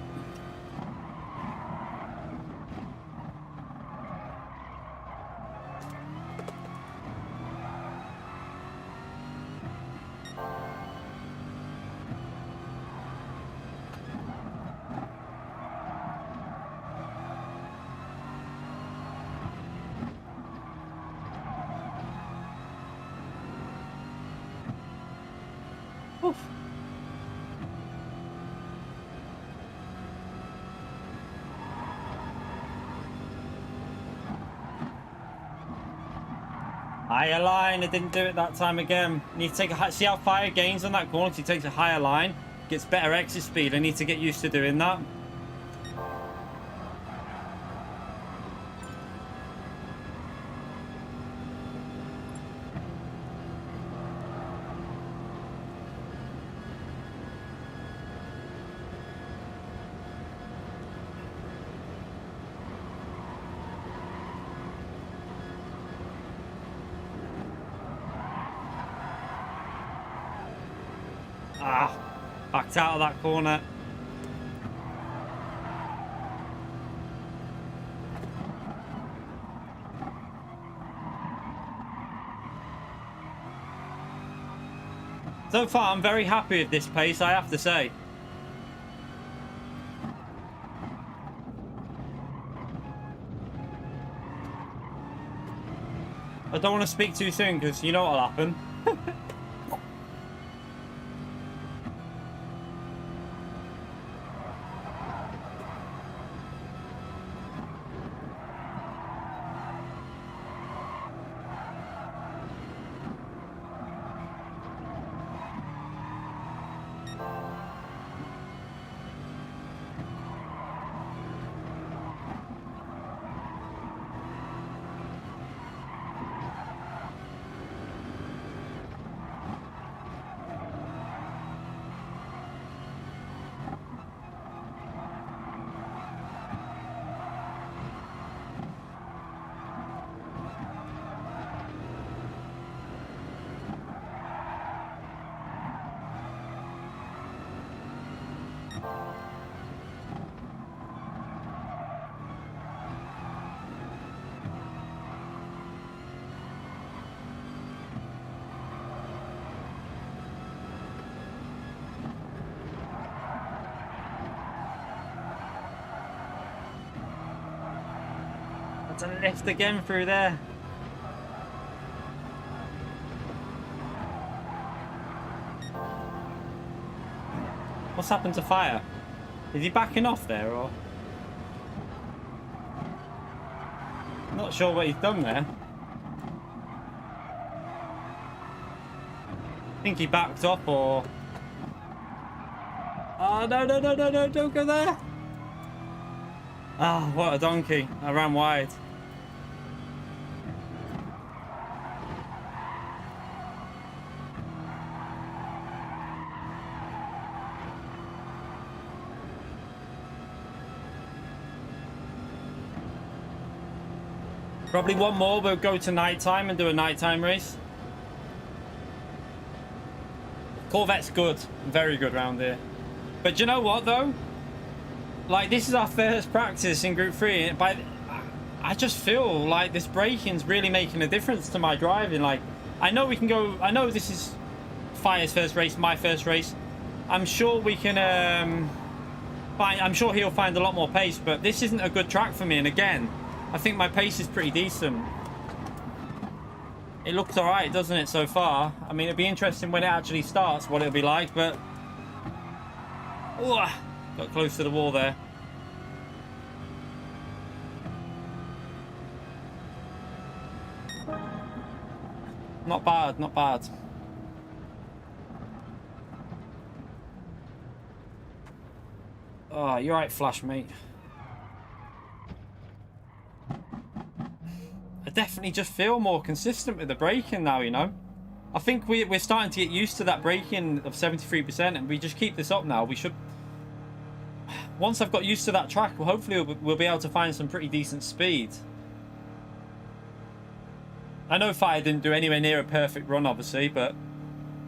Oof. Higher line, I didn't do it that time again. Need to take a see how fire gains on that corner. He takes a higher line, gets better exit speed. I need to get used to doing that. Ah, backed out of that corner. So far, I'm very happy with this pace, I have to say. I don't want to speak too soon because you know what'll happen. That's a lift again through there. What's happened to fire? Is he backing off there or? Not sure what he's done there. I think he backed up or... Oh, no, no, no, no, no, don't go there. Ah, oh, what a donkey. I ran wide. Probably one more, we'll go to nighttime and do a nighttime race. Corvette's good, very good round here. But you know what though? Like, this is our first practice in Group 3. And I just feel like this braking's really making a difference to my driving. Like, I know we can go... I know this is Fire's first race, my first race. I'm sure we can... I'm sure he'll find a lot more pace, but this isn't a good track for me. And again, I think my pace is pretty decent. It looks alright, doesn't it, so far? I mean, it'll be interesting when it actually starts, what it'll be like, but... Ooh, got close to the wall there. Not bad, not bad. Oh, you're right, Flash, mate. I definitely just feel more consistent with the braking now, you know. I think we're starting to get used to that braking of 73%, and we just keep this up now. We should... Once I've got used to that track, well, hopefully we'll be able to find some pretty decent speed. I know Fire didn't do anywhere near a perfect run, obviously, but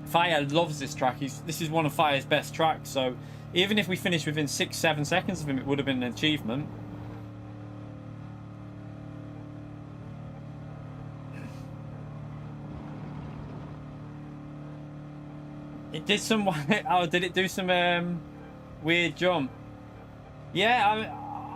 Fire loves this track. This is one of Fire's best tracks, so even if we finish within 6-7 seconds of him, it would have been an achievement. It did some... Oh, did it do some weird jump? Yeah,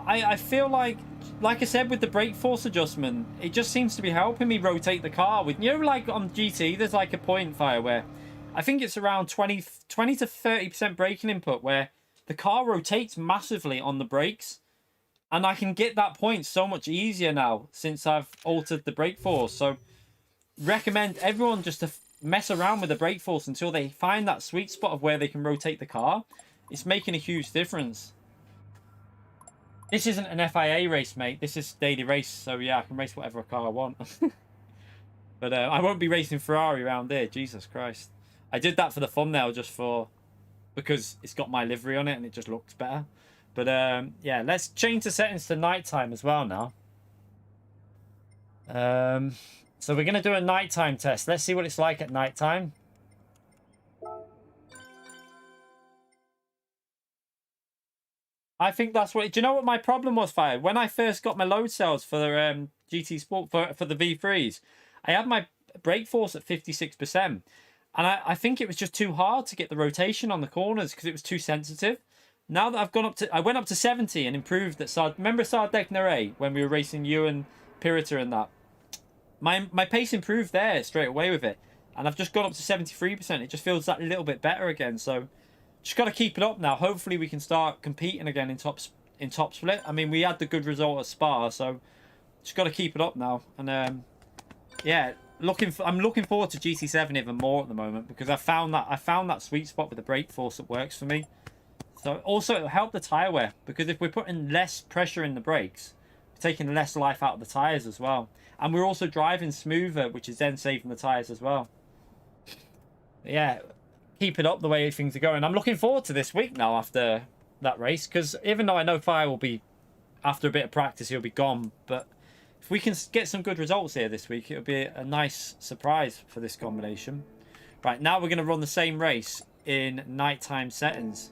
I feel like I said, with the brake force adjustment, it just seems to be helping me rotate the car. With, you know, like on GT, there's like a point, Fire, where I think it's around 20 to 30% braking input, where the car rotates massively on the brakes, and I can get that point so much easier now since I've altered the brake force. So recommend everyone just to mess around with the brake force until they find that sweet spot of where they can rotate the car. It's making a huge difference. This isn't an FIA race, mate. This is daily race, so yeah, I can race whatever car I want. But I won't be racing Ferrari around here. Jesus Christ. I did that for the thumbnail, just because it's got my livery on it and it just looks better. But yeah, let's change the settings to nighttime as well now. So we're going to do a nighttime test. Let's see what it's like at nighttime. I think that's what... Do you know what my problem was, Fire? When I first got my load cells for the GT Sport, for the V3s, I had my brake force at 56%. And I think it was just too hard to get the rotation on the corners because it was too sensitive. Now that I've gone up to... I went up to 70 and improved that. Remember Sardec Nere when we were racing you and Pirita and that? My pace improved there straight away with it. And I've just gone up to 73%. It just feels that little bit better again. So... just got to keep it up now. Hopefully we can start competing again in top split. I mean, we had the good result at Spa, so just got to keep it up now. And yeah, I'm looking forward to GT7 even more at the moment because I found that sweet spot with the brake force that works for me. So also it'll help the tire wear because if we're putting less pressure in the brakes, we're taking less life out of the tires as well, and we're also driving smoother, which is then saving the tires as well. Yeah. Keep it up the way things are going. I'm looking forward to this week now after that race, because even though I know Fire will be, after a bit of practice, he'll be gone, but if we can get some good results here this week, it'll be a nice surprise for this combination. Right, now we're going to run the same race in nighttime settings.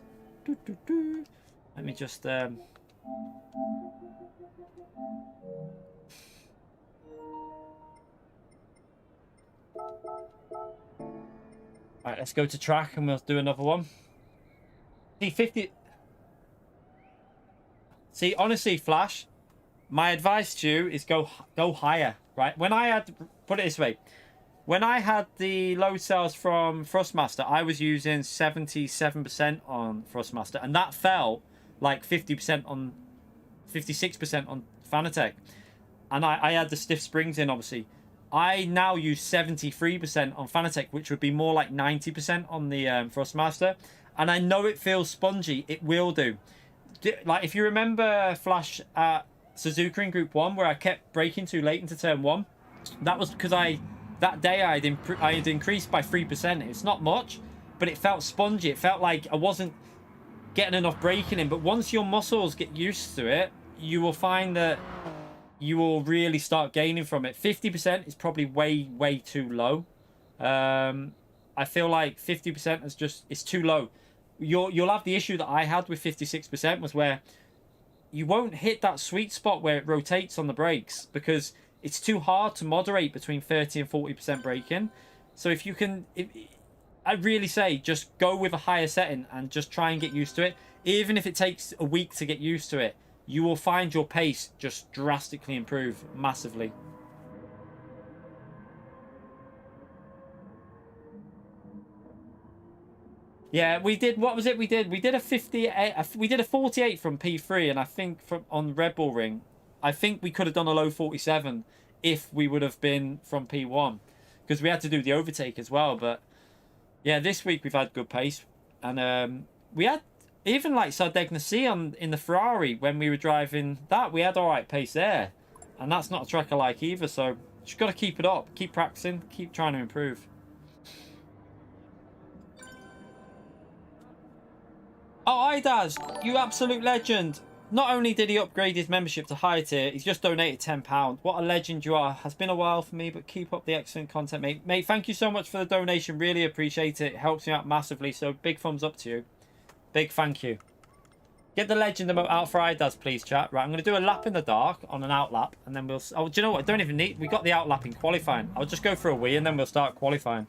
Let me just... Alright, let's go to track and we'll do another one. See, 50... See, honestly, Flash, my advice to you is go higher, right? When I had... Put it this way. When I had the load cells from Thrustmaster, I was using 77% on Thrustmaster, and that felt like 50% on... 56% on Fanatec. And I had the stiff springs in, obviously. I now use 73% on Fanatec, which would be more like 90% on the Thrustmaster. And I know it feels spongy. It will do. Like, if you remember Flash at Suzuka in Group 1, where I kept braking too late into Turn 1, that was because that day I had increased by 3%. It's not much, but it felt spongy. It felt like I wasn't getting enough braking in. But once your muscles get used to it, you will find that you will really start gaining from it. 50% is probably way too low. I feel like 50% is just, it's too low. You'll have the issue that I had with 56%, was where you won't hit that sweet spot where it rotates on the brakes, because it's too hard to moderate between 30 and 40% braking. So if you can, I really say just go with a higher setting and just try and get used to it. Even if it takes a week to get used to it, you will find your pace just drastically improve massively. Yeah, we did. What was it? We did a 58. We did a 48 from P3, and I think from on Red Bull Ring, I think we could have done a low 47 if we would have been from P1, because we had to do the overtake as well. But yeah, this week we've had good pace, and we had even like Sardegna C on in the Ferrari when we were driving that. We had all right pace there, and that's not a track I like either. So just got to keep it up, keep practicing, keep trying to improve. Oh, Idaz, you absolute legend. Not only did he upgrade his membership to high tier, he's just donated £10. What a legend you are. Has been a while for me, but keep up the excellent content, mate. Mate, thank you so much for the donation. Really appreciate it. It helps me out massively, so big thumbs up to you. Big thank you. Get the legend emote out for Idaz, please, chat. Right, I'm going to do a lap in the dark on an outlap, and then we'll... Oh, do you know what? I don't even need... We got the outlap in qualifying. I'll just go for a wee, and then we'll start qualifying.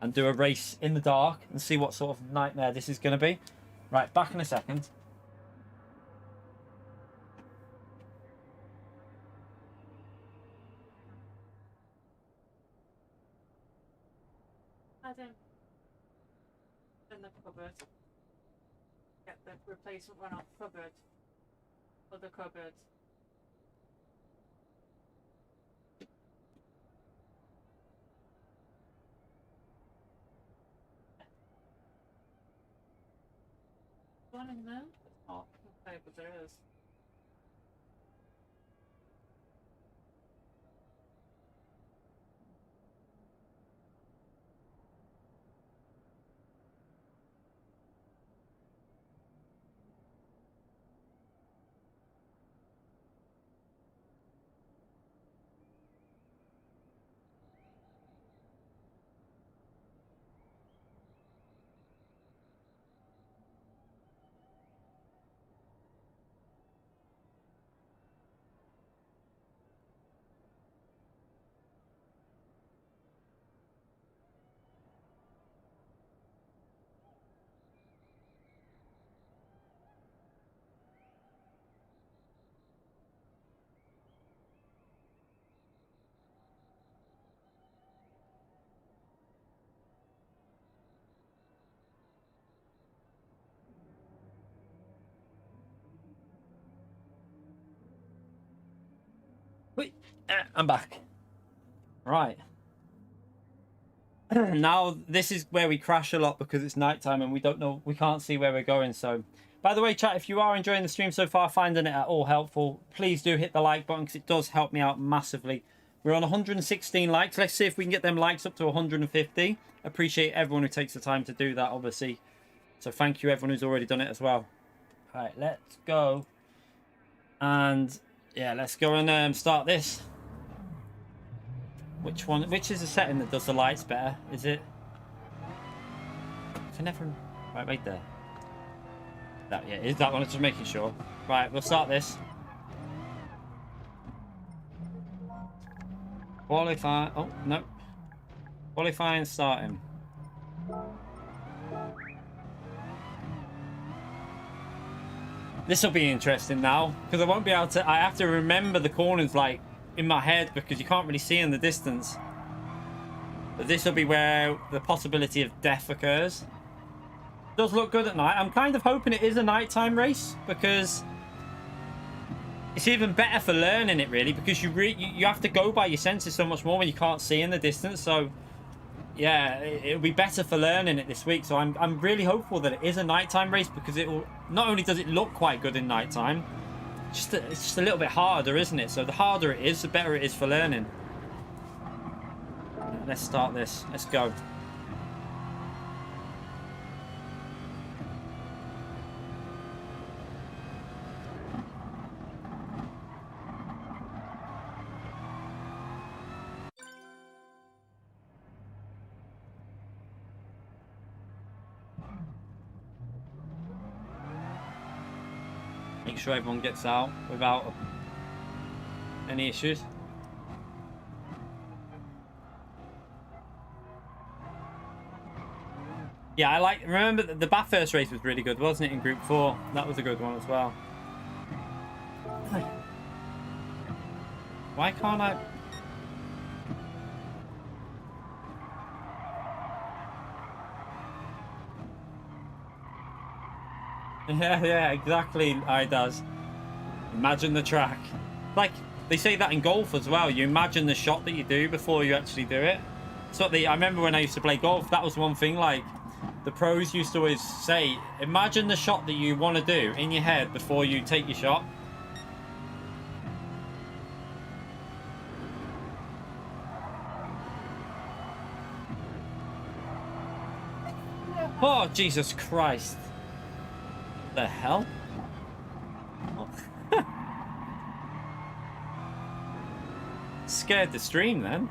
And do a race in the dark, and see what sort of nightmare this is going to be. Right, back in a second. Adam, in the cupboard. Get the replacement one off cupboard. Other cupboard. One in there? Oh, okay, but there is. Wait, I'm back. Right. Now this is where we crash a lot because it's nighttime and we don't know, we can't see where we're going. So, by the way, chat, if you are enjoying the stream so far, finding it at all helpful, please do hit the like button because it does help me out massively. We're on 116 likes. Let's see if we can get them likes up to 150. Appreciate everyone who takes the time to do that, obviously. So thank you everyone who's already done it as well. All right, let's go. And yeah, let's go and start this. Which one? Which is the setting that does the lights better? Is it? I never. Right, wait there. That, yeah, is that one? I'm just making sure. Right, we'll start this. Qualify. Oh no. Qualifying, starting. This will be interesting now because I won't be able to. I have to remember the corners like in my head because you can't really see in the distance. But this will be where the possibility of death occurs. It does look good at night. I'm kind of hoping it is a nighttime race because it's even better for learning it really because you have to go by your senses so much more when you can't see in the distance. So yeah, it'll be better for learning it this week. So I'm really hopeful that it is a nighttime race because it will. Not only does it look quite good in nighttime, it's just a little bit harder, isn't it? So the harder it is, the better it is for learning. Let's start this. Let's go. make sure everyone gets out without any issues. Yeah, I remember the Bathurst race was really good, wasn't it, in Group 4? That was a good one as well. Why can't I? Yeah, exactly. I does. Imagine the track. Like, they say that in golf as well. You imagine the shot that you do before you actually do it. So I remember when I used to play golf, that was one thing, like, the pros used to always say, imagine the shot that you want to do in your head before you take your shot. Oh, Jesus Christ. The hell? Oh. Scared the stream then.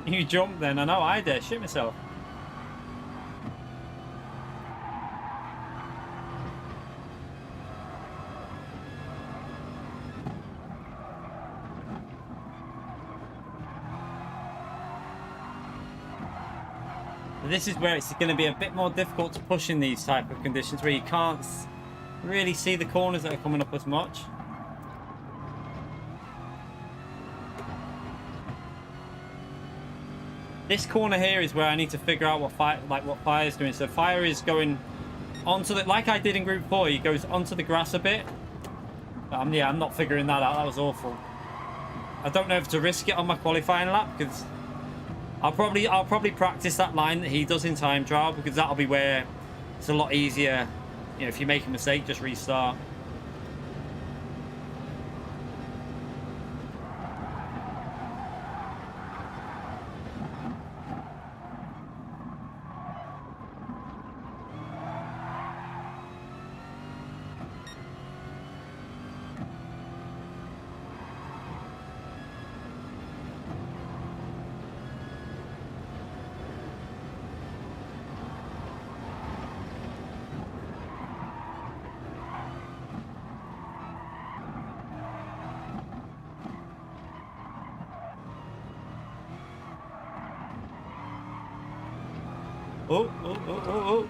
You jumped then. I know I did. Shit myself. This is where it's going to be a bit more difficult to push in these type of conditions where you can't really see the corners that are coming up as much. This corner here is where I need to figure out what fire is doing. So fire is going onto the, like I did in Group 4, he goes onto the grass a bit. Yeah, I'm not figuring that out. That was awful. I don't know if to risk it on my qualifying lap, because I'll probably practice that line that he does in time trial, because that'll be where it's a lot easier. You know, if you make a mistake, just restart. Oh.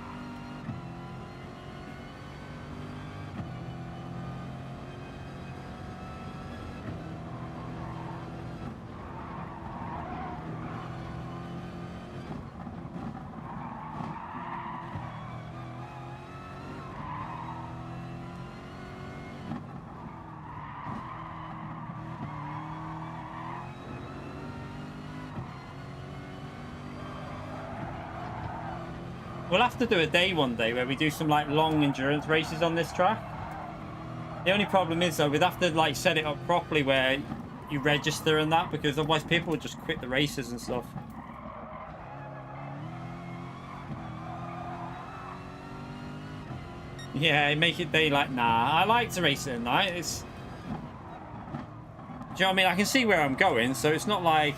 We'll have to do a day one day where we do some like long endurance races on this track. The only problem is though, we'd have to like set it up properly where you register and that, because otherwise people would just quit the races and stuff. Yeah, make it daylight. Nah, I like to race it at night. Do you know what I mean? I can see where I'm going, so it's not like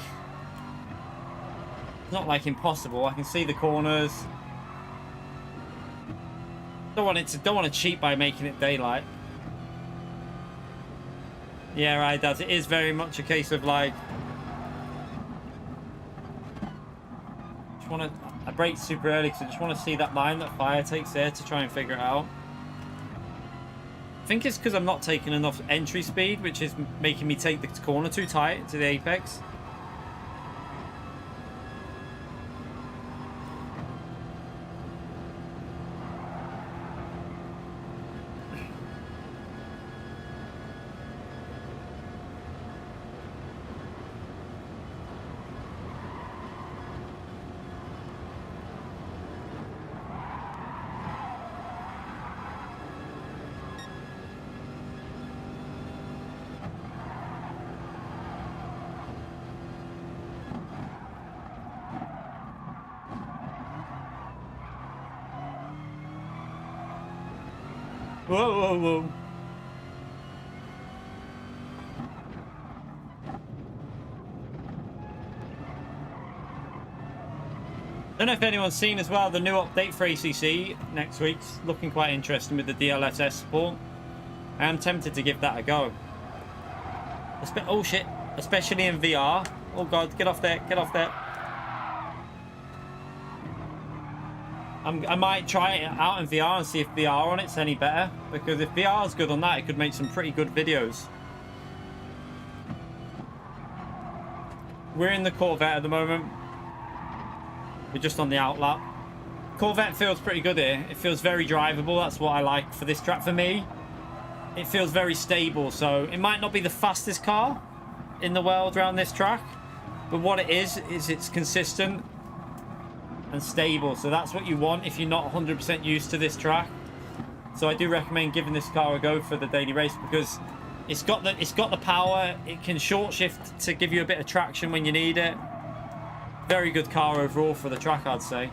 impossible. I can see the corners. Don't want to cheat by making it daylight. Yeah, right, Dad. It is very much a case of like, I brake super early because I just want to see that line that fire takes there to try and figure it out. I think it's because I'm not taking enough entry speed, which is making me take the corner too tight to the apex. Whoa, whoa, whoa. Don't know if anyone's seen as well the new update for ACC next week's looking quite interesting with the DLSS support. I am tempted to give that a go. Oh shit, especially in VR. Oh god, get off there, get off there. I might try it out in VR and see if VR on it's any better, because if VR is good on that, it could make some pretty good videos. We're in the Corvette at the moment. We're just on the outlap. Corvette feels pretty good here. It feels very drivable. That's what I like for this track. For me, it feels very stable. So it might not be the fastest car in the world around this track, but what it is it's consistent and stable. So that's what you want if you're not 100% used to this track. So I do recommend giving this car a go for the daily race, because it's got the power. It can short shift to give you a bit of traction when you need it. Very good car overall for the track, I'd say.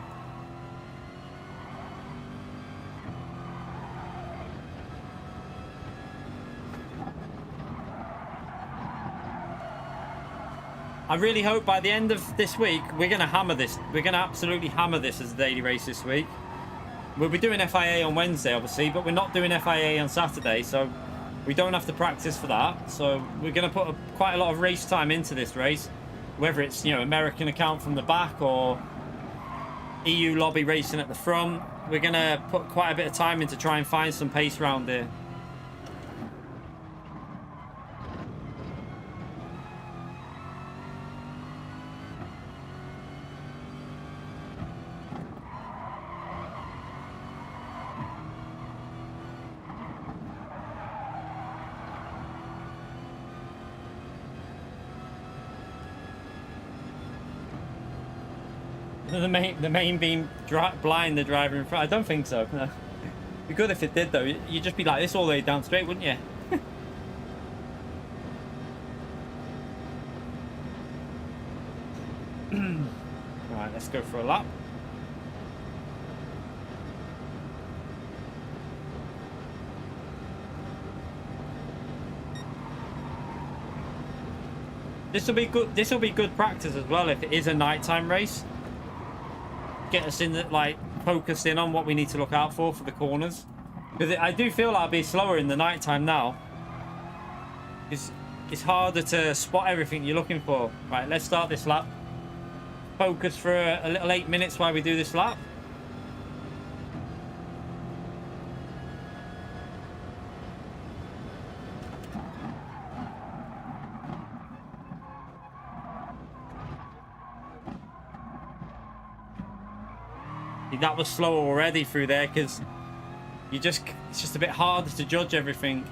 I really hope by the end of this week, we're going to hammer this. We're going to absolutely hammer this as a daily race this week. We'll be doing FIA on Wednesday, obviously, but we're not doing FIA on Saturday, so we don't have to practice for that. So we're going to put quite a lot of race time into this race. Whether it's, you know, American account from the back or EU lobby racing at the front, we're going to put quite a bit of time in to try and find some pace around here. The main beam blind the driver in front. I don't think so. No. It'd be good if it did though. You'd just be like this all the way down straight, wouldn't you? Right, let's go for a lap. This will be good. This will be good practice as well if it is a nighttime race. Get us in the, like, focused in on what we need to look out for the corners, because I do feel like I'll be slower in the nighttime now. It's harder to spot everything you're looking for. Right, let's start this lap. Focus for a little 8 minutes while we do this lap. That was slower already through there, because it's just a bit harder to judge everything.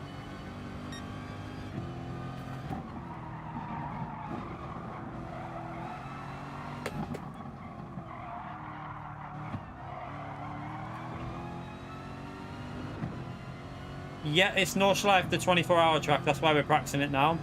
Yeah, it's Nordschleife, the 24-hour track. That's why we're practicing it now.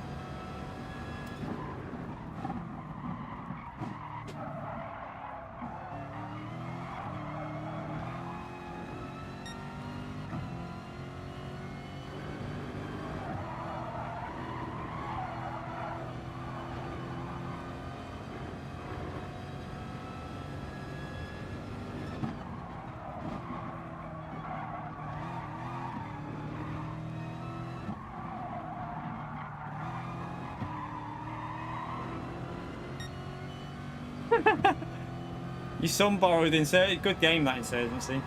Your son borrowed insert. Good game, that insurgency.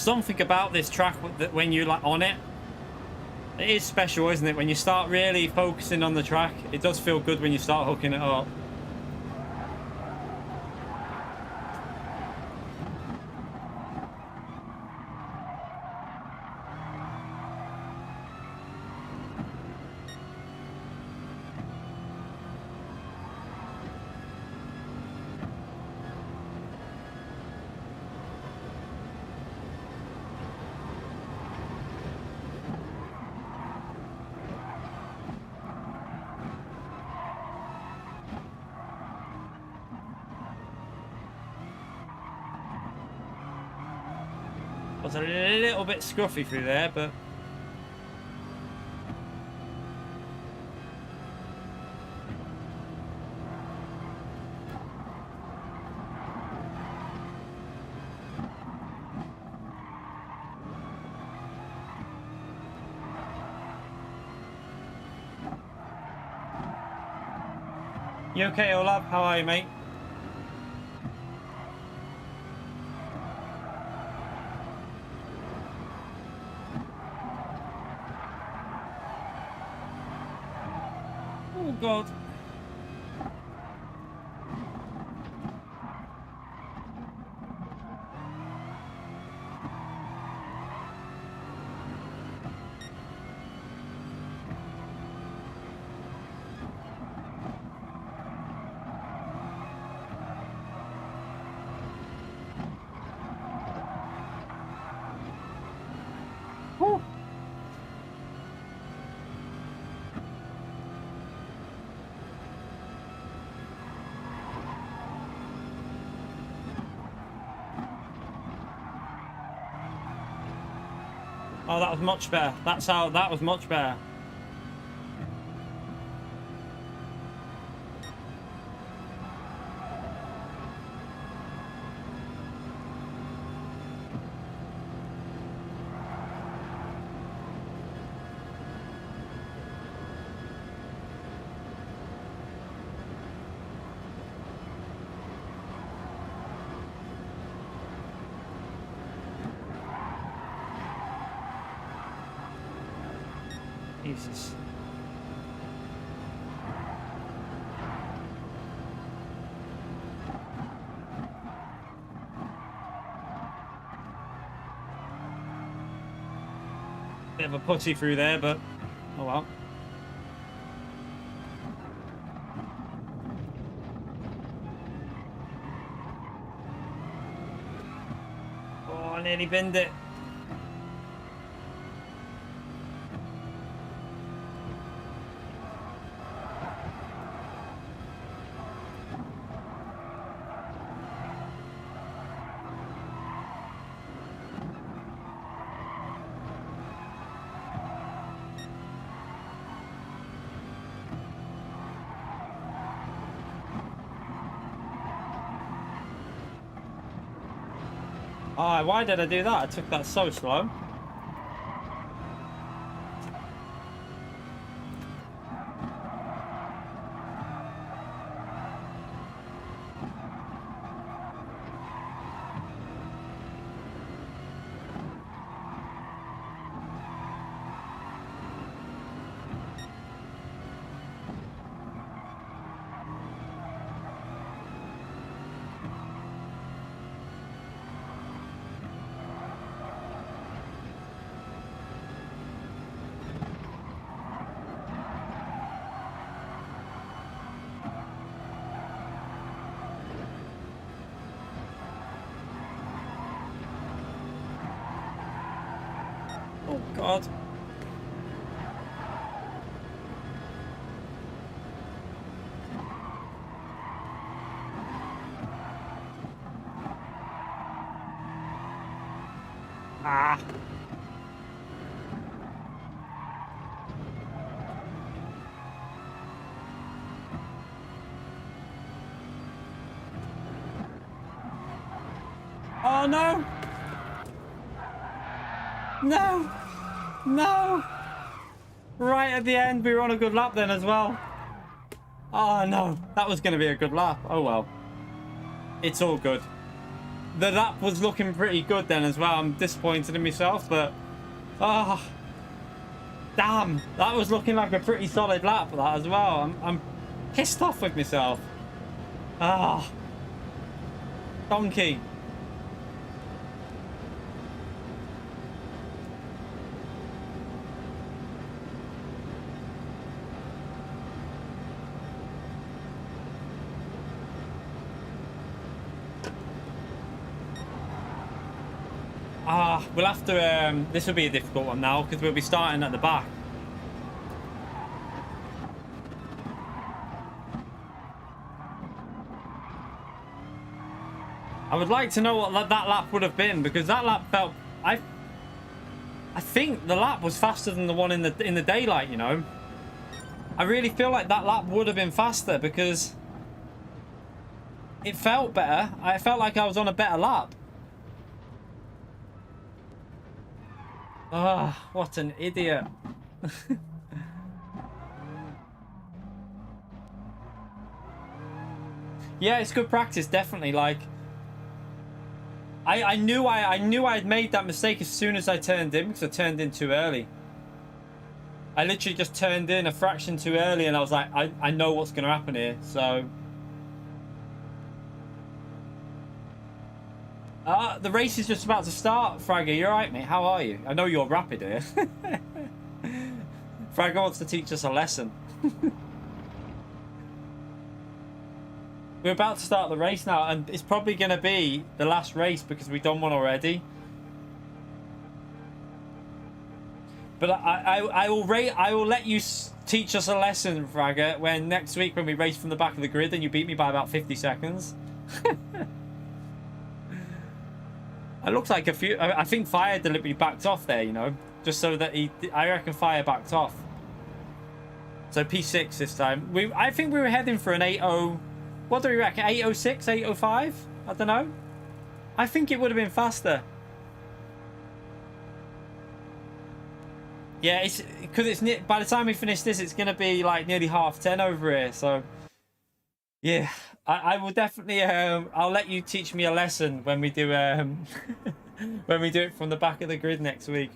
something about this track that when you like on it, it is special, isn't it? When you start really focusing on the track, it does feel good when you start hooking it up. Was a little bit scruffy through there, but you okay, Olaf? How are you, mate? Oh God. Whew. Oh, that was much better. That's how, that was much better. Jesus. Bit of a putty through there, but oh well. Oh, I nearly binned it. Oh, why did I do that? I took that so slow. Oh God. Ah. Oh no. No. No. Right at the end, we were on a good lap then as well. Oh no, that was going to be a good lap. Oh well. It's all good. the lap was looking pretty good then as well. I'm disappointed in myself, but damn, that was looking like a pretty solid lap for that as well. I'm pissed off with myself. Donkey. We'll have to, this will be a difficult one now because we'll be starting at the back. I would like to know what that lap would have been, because that lap felt, I think the lap was faster than the one in the daylight, you know. I really feel like that lap would have been faster because it felt better. I felt like I was on a better lap. What an idiot. Yeah, it's good practice, definitely. Like, I knew I had made that mistake as soon as I turned in, because I turned in too early. I literally just turned in a fraction too early, and I was like, I know what's going to happen here, so... the race is just about to start, Fragger. You're right, mate. How are you? I know you're rapid here. Fragger wants to teach us a lesson. We're about to start the race now, and it's probably going to be the last race because we've done one already. But I will let you teach us a lesson, Fragger, when next week when we race from the back of the grid and you beat me by about 50 seconds. It looks like a few... I think Fire deliberately backed off there, you know, just so that I reckon Fire backed off. So P6 this time. I think we were heading for an 8.0... What do we reckon? 8.06, 8.05? I don't know. I think it would have been faster. Yeah, it's because it's by the time we finish this, it's gonna be like nearly 10:30 over here. So yeah, I will definitely. I'll let you teach me a lesson when we do when we do it from the back of the grid next week.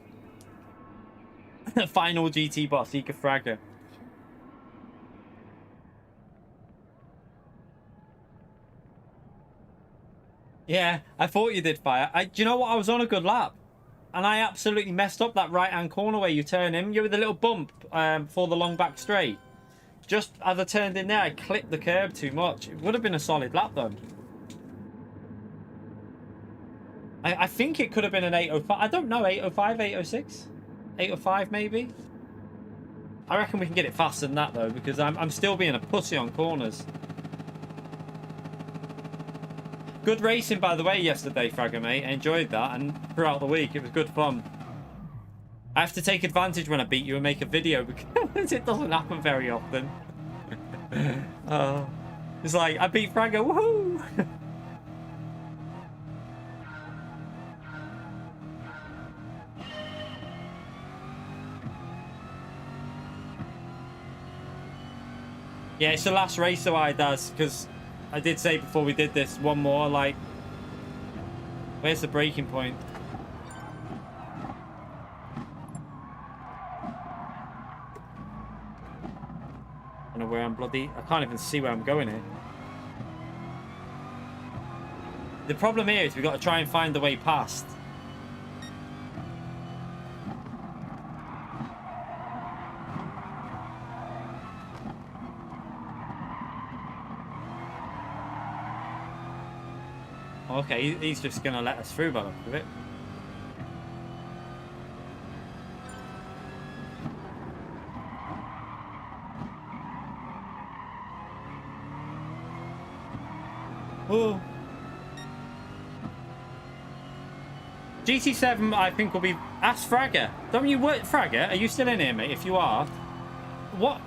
Final GT boss, Ika Fragger. Yeah, I thought you did, Fire. Do you know what? I was on a good lap. And I absolutely messed up that right-hand corner where you turn in. You were the little bump for the long back straight. Just as I turned in there, I clipped the curb too much. It would have been a solid lap, though. I think it could have been an 8.05. I don't know, 8.05, 8.06? 8.05, maybe? I reckon we can get it faster than that, though, because I'm still being a pussy on corners. Good racing, by the way, yesterday, Fragger, mate. I enjoyed that, and throughout the week, it was good fun. I have to take advantage when I beat you and make a video, because it doesn't happen very often. It's like, I beat Fragger, woohoo! Yeah, it's the last race so I does, because... I did say before we did this, one more, like... Where's the breaking point? I don't know where I'm bloody... I can't even see where I'm going here. The problem here is we've got to try and find the way past. Okay, he's just going to let us through by the look of it. Oh. GT7, I think, will be... Ask Fragger. Don't you work, Fragger? Are you still in here, mate? If you are, what...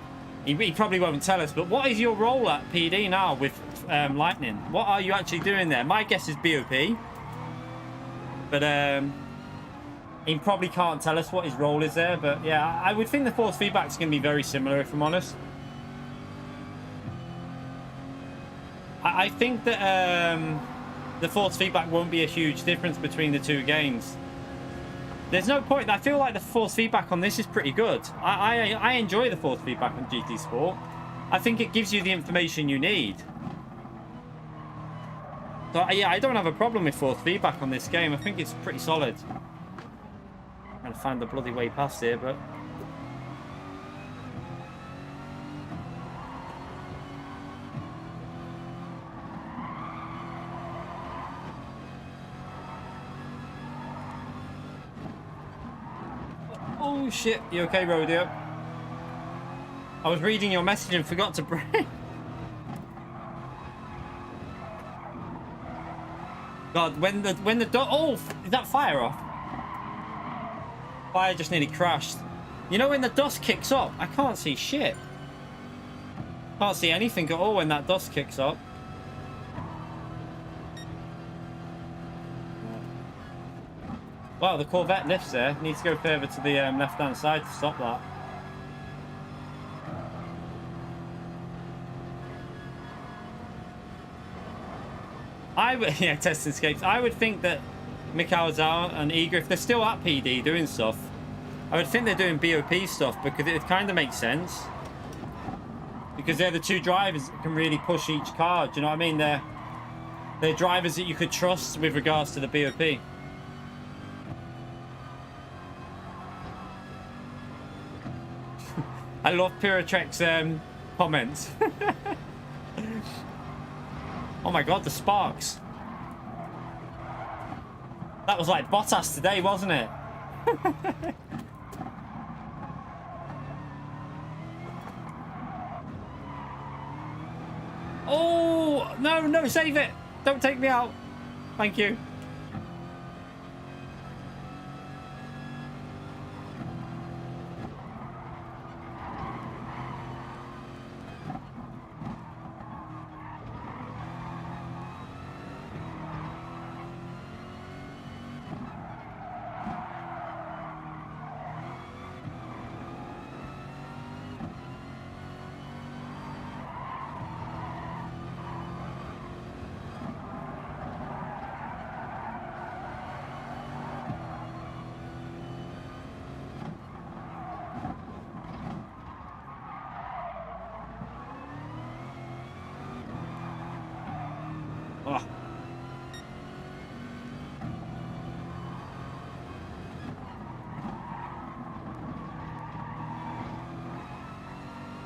He probably won't tell us, but what is your role at PD now with Lightning? What are you actually doing there? My guess is BOP. But he probably can't tell us what his role is there. But yeah, I would think the force feedback is going to be very similar, if I'm honest. I think that the force feedback won't be a huge difference between the two games. There's no point. I feel like the force feedback on this is pretty good. I enjoy the force feedback on GT Sport. I think it gives you the information you need. So yeah, I don't have a problem with force feedback on this game. I think it's pretty solid. I'm trying to find the bloody way past here, but... Oh shit, you okay, Rodeo? I was reading your message and forgot to brake. God, when the oh, is that fire off? Fire just nearly crashed. You know when the dust kicks up, I can't see shit. Can't see anything at all when that dust kicks up. Well, the Corvette lifts there. Needs to go further to the left-hand side to stop that. Yeah, testing escapes. I would think that Mikhail and Igor, if they're still at PD doing stuff, I would think they're doing BOP stuff because it kind of makes sense. Because they're the two drivers that can really push each car. Do you know what I mean? They're drivers that you could trust with regards to the BOP. I love Pyrotrek's comments. Oh my god, the sparks. That was like Bottas today, wasn't it? Oh, no, no, save it. Don't take me out. Thank you. Oh.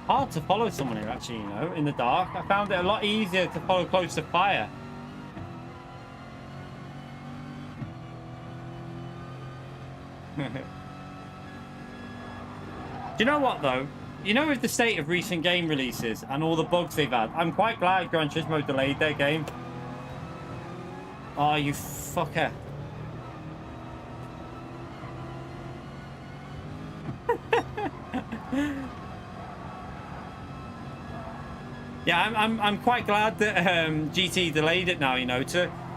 Hard to follow someone here, actually, you know, in the dark. I found it a lot easier to follow close to fire. Do you know what, though? You know, with the state of recent game releases and all the bugs they've had, I'm quite glad Gran Turismo delayed their game. Oh, you fucker. Yeah, I'm quite glad that GT delayed it now, you know,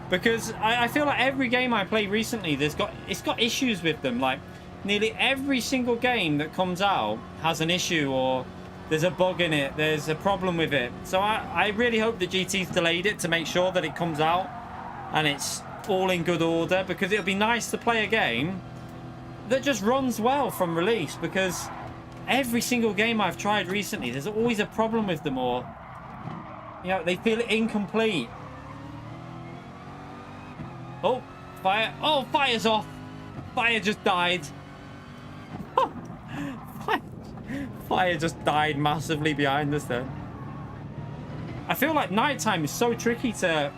because I feel like every game I played recently, it's got issues with them. Like nearly every single game that comes out has an issue, or there's a bug in it, there's a problem with it. So I really hope that GT's delayed it to make sure that it comes out and it's all in good order, because it'll be nice to play a game that just runs well from release, because every single game I've tried recently, there's always a problem with them, or you know, they feel incomplete. Oh, fire. Oh, fire's off. Fire just died. Fire just died massively behind us then. I feel like nighttime is so tricky to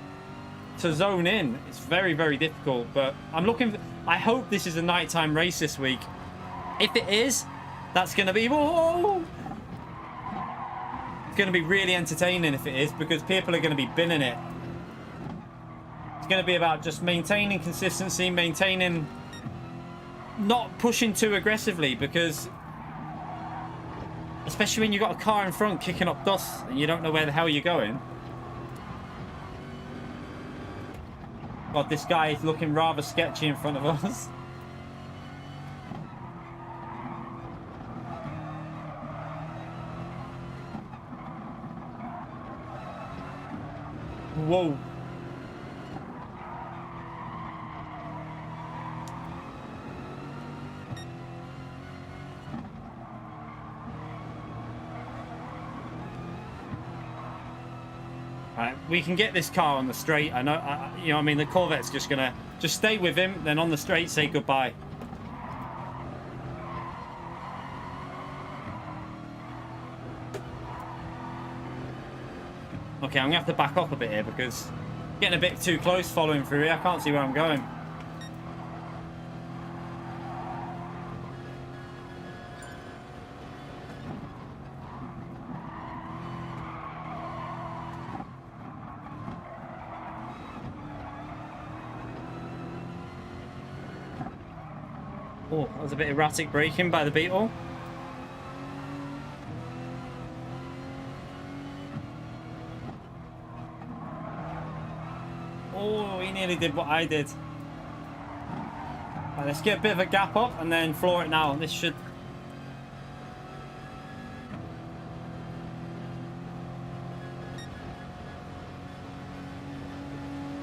zone in. It's very, very difficult, but I'm looking for, I hope this is a nighttime race this week. If it is, that's going to be, whoa! It's going to be really entertaining if it is, because people are going to be binning it. It's going to be about just maintaining consistency, maintaining, not pushing too aggressively, because especially when you've got a car in front kicking up dust and you don't know where the hell you're going. God, this guy is looking rather sketchy in front of us. Whoa. Right, we can get this car on the straight. I know, you know, I mean, the Corvette's just gonna stay with him, then on the straight say goodbye. Okay, I'm gonna have to back up a bit here because getting a bit too close following through here. I can't see where I'm going. Oh, that was a bit erratic braking by the Beetle. Oh, he nearly did what I did. Right, let's get a bit of a gap up and then floor it now. This should...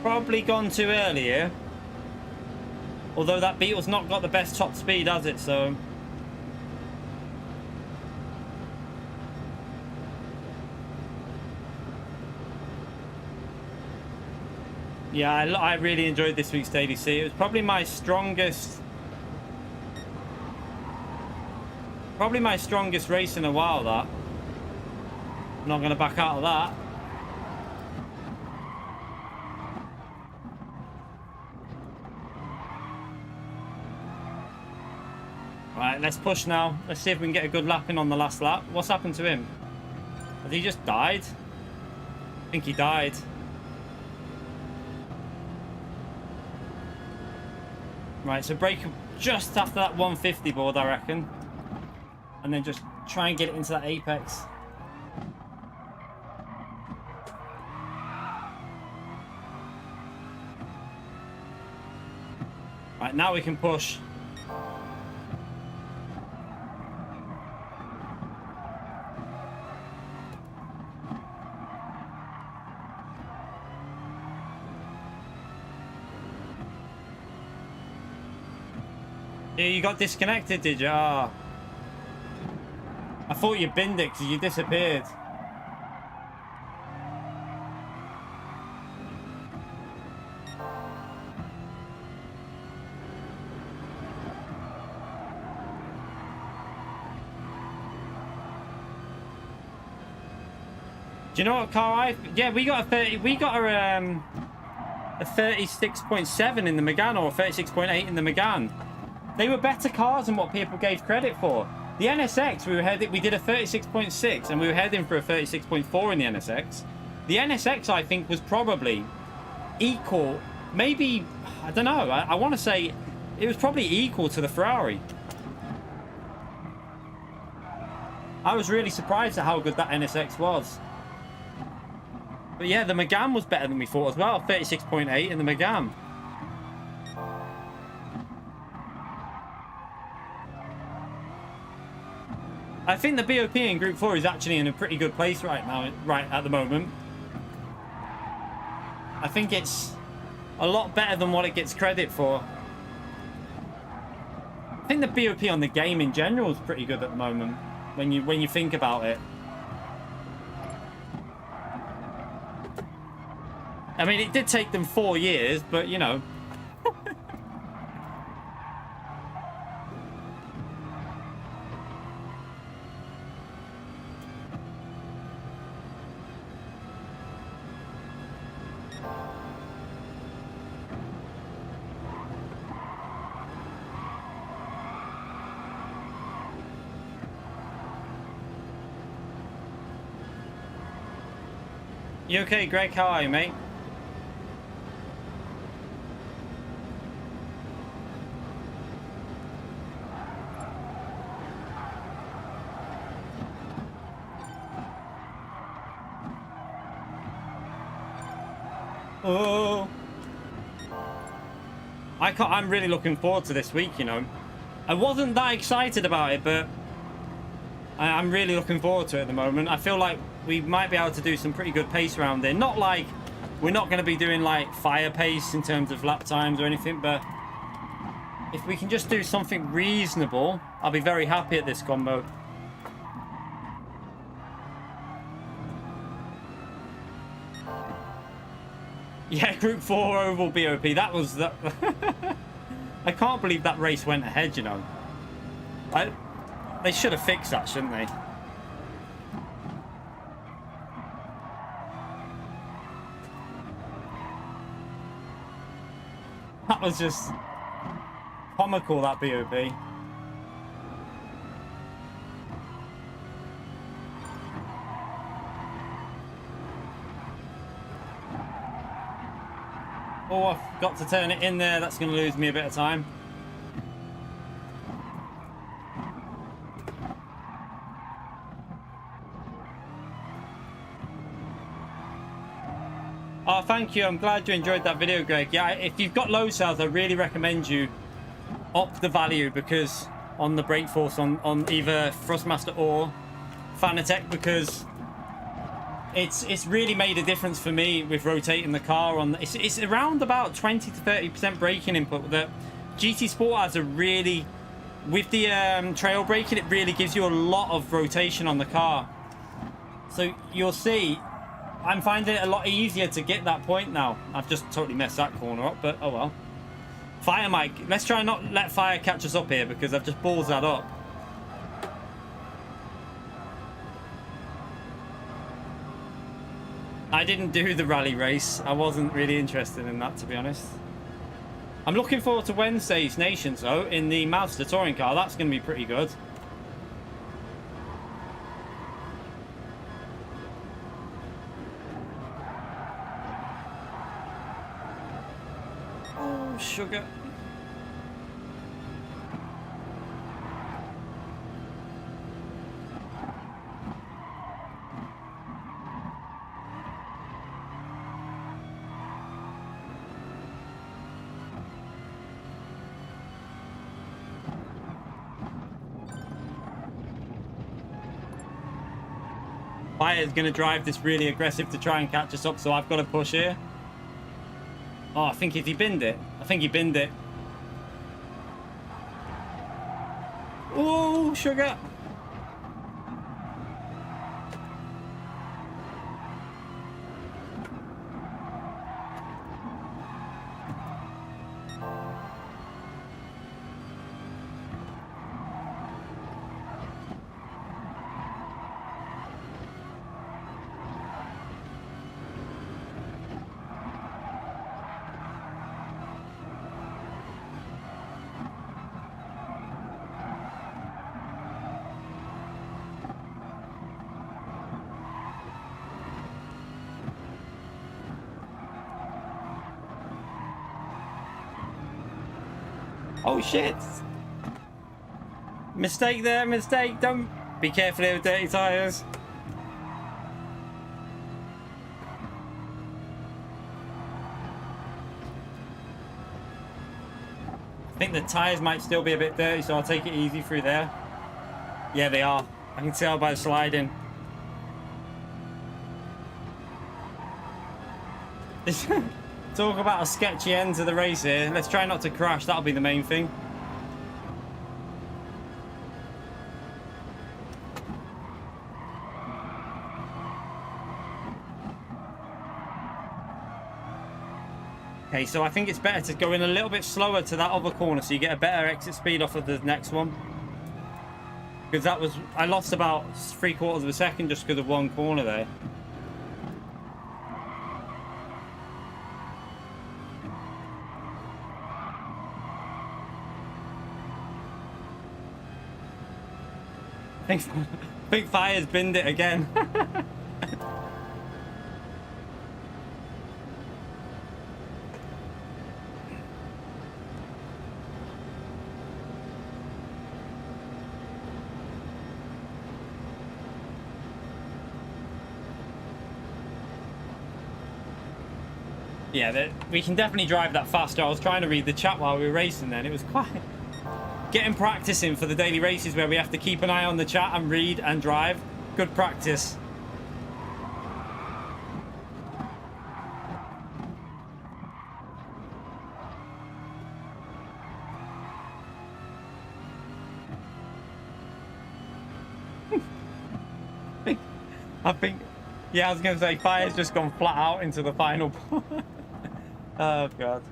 Probably gone too early here. Although that Beetle's not got the best top speed, has it? So... Yeah, I really enjoyed this week's Daily C. It was probably my strongest... Probably my strongest race in a while, that. I'm not going to back out of that. Right, let's push now. Let's see if we can get a good lap in on the last lap. What's happened to him? Has he just died? I think he died. Right, so brake just after that 150 board, I reckon. And then just try and get it into that apex. Right, now we can push. Yeah, you got disconnected, did you? Oh. I thought you binned it because you disappeared. Do you know what car yeah, we got a 30, we got a 36.7 in the Megane or a 36.8 in the Megane. They were better cars than what people gave credit for. The NSX, we did a 36.6 and we were heading for a 36.4 in the NSX. The NSX, I think, was probably equal, maybe, I don't know, I want to say it was probably equal to the Ferrari. I was really surprised at how good that NSX was. But yeah, the Megane was better than we thought as well, 36.8 in the Megane. I think the BOP in Group 4 is actually in a pretty good place right now, right at the moment. I think it's a lot better than what it gets credit for. I think the BOP on the game in general is pretty good at the moment, when you think about it. I mean, it did take them 4 years, but you know. You okay, Greg? How are you, mate? Oh, I'm really looking forward to this week, you know. I wasn't that excited about it, but I'm really looking forward to it at the moment. I feel like we might be able to do some pretty good pace around there. Not like, we're not going to be doing like fire pace in terms of lap times or anything, but if we can just do something reasonable, I'll be very happy at this combo. Yeah, Group 4 Oval BOP. That was the... I can't believe that race went ahead, you know. They should have fixed that, shouldn't they? That was just comical, that BOP. Oh, I've got to turn it in there. That's going to lose me a bit of time. Oh, thank you. I'm glad you enjoyed that video, Greg. Yeah, if you've got low cells, I really recommend you up the value, because on the brake force on either Thrustmaster or Fanatec, because it's really made a difference for me with rotating the car on. It's around about 20 to 30% braking input. The GT Sport has a really, with the trail braking, it really gives you a lot of rotation on the car. So you'll see, I'm finding it a lot easier to get that point now. I've just totally messed that corner up, but oh well. Fire Mike, let's try and not let fire catch us up here, because I've just balls that up. I didn't do the rally race. I wasn't really interested in that, to be honest. I'm looking forward to Wednesday's Nations, though, in the Mazda touring car. That's going to be pretty good. Oh, sugar. Fire's going to drive this really aggressive to try and catch us up, so I've got to push here. Oh, I think he binned it. I think he binned it. Oh, sugar. Oh shit! Mistake there, mistake. Don't be careful here with dirty tyres. I think the tyres might still be a bit dirty, so I'll take it easy through there. Yeah, they are. I can tell by the sliding. Talk about a sketchy end to the race here. Let's try not to crash. That'll be the main thing. Okay, so I think it's better to go in a little bit slower to that other corner so you get a better exit speed off of the next one. Because that was... I lost about 3/4 of a second just because of one corner there. I think Fire's binned it again. Yeah, we can definitely drive that faster. I was trying to read the chat while we were racing then. It was quite... Getting practicing for the daily races where we have to keep an eye on the chat and read and drive. Good practice. I think Yeah, I was going to say, fire's just gone flat out into the final. Oh, God.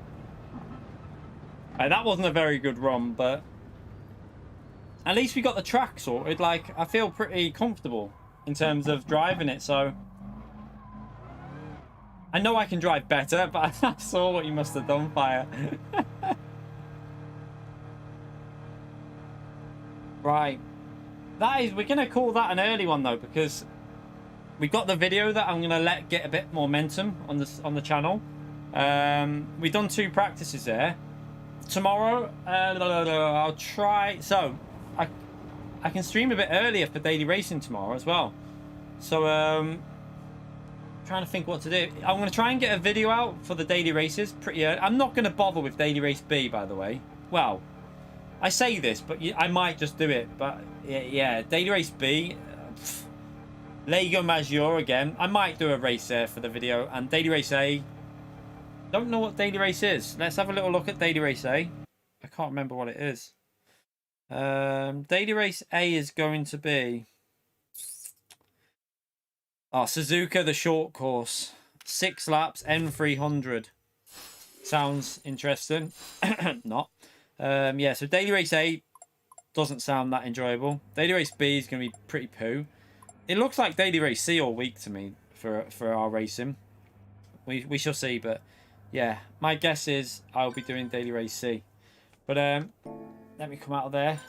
That wasn't a very good run, but at least we got the track sorted. Like, I feel pretty comfortable in terms of driving it, so I know I can drive better, but I saw what you must have done, Fire. Right. We're going to call that an early one, though, because we got the video that I'm going to let get a bit momentum on the channel. We've done 2 practices there. Tomorrow, I'll try. So, I can stream a bit earlier for daily racing tomorrow as well. So, trying to think what to do. I'm going to try and get a video out for the daily races pretty early. I'm not going to bother with daily race B, by the way. Well, I say this, but I might just do it. But yeah, daily race B, Lego Major again. I might do a race there for the video. And daily race A, don't know what daily race is. Let's have a little look at daily race A. I can't remember what it is. Daily race A is going to be Suzuka, the short course. 6 laps, N300. Sounds interesting. Not. Yeah, so daily race A doesn't sound that enjoyable. Daily race B is going to be pretty poo. It looks like daily race C all week to me for our racing. We shall see, but yeah, my guess is I'll be doing daily race C. But let me come out of there.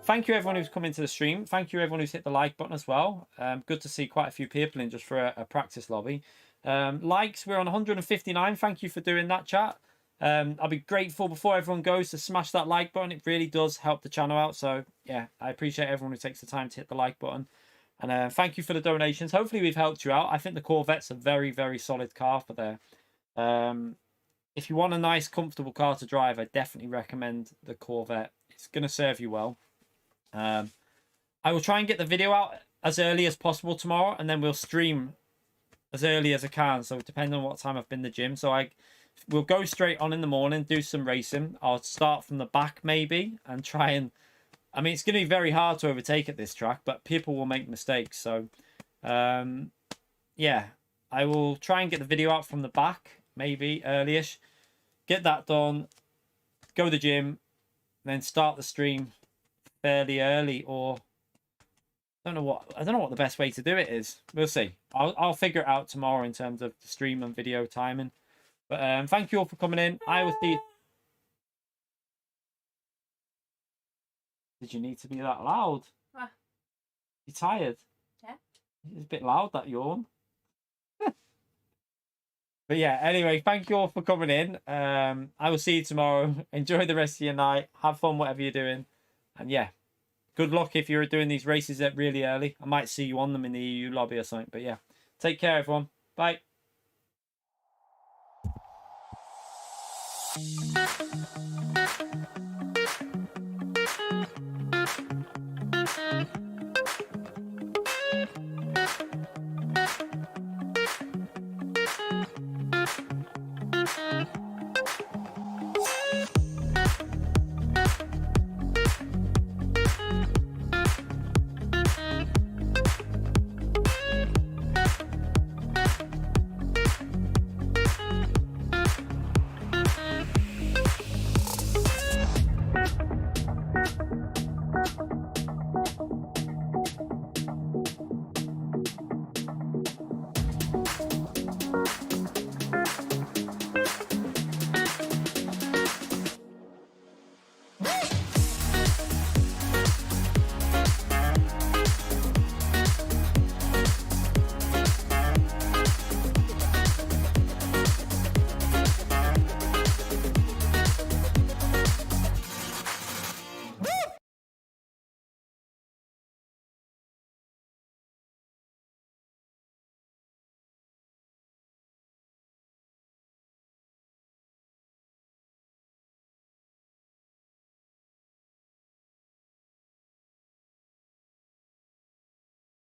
Thank you everyone who's come into the stream. Thank you everyone who's hit the like button as well. Good to see quite a few people in just for a practice lobby. Likes, we're on 159. Thank you for doing that, chat. I'll be grateful before everyone goes to smash that like button. It really does help the channel out. So yeah, I appreciate everyone who takes the time to hit the like button. And thank you for the donations. Hopefully we've helped you out. I think the Corvette's a very, very solid car for there. If you want a nice, comfortable car to drive, I definitely recommend the Corvette. It's going to serve you well. I will try and get the video out as early as possible tomorrow, and then we'll stream as early as I can. So depending on what time I've been to the gym. So we'll go straight on in the morning, do some racing. I'll start from the back maybe and try and... I mean, it's going to be very hard to overtake at this track, but people will make mistakes. So, yeah, I will try and get the video out from the back, maybe early-ish. Get that done, go to the gym, then start the stream fairly early, or I don't know what the best way to do it is. We'll see. I'll figure it out tomorrow in terms of the stream and video timing. But thank you all for coming in. I will see you. Did you need to be that loud? What? You tired? Yeah. It's a bit loud, that yawn. But yeah, anyway, thank you all for coming in. I will see you tomorrow. Enjoy the rest of your night. Have fun, whatever you're doing. And yeah, good luck if you're doing these races really early. I might see you on them in the EU lobby or something. But yeah, take care, everyone. Bye.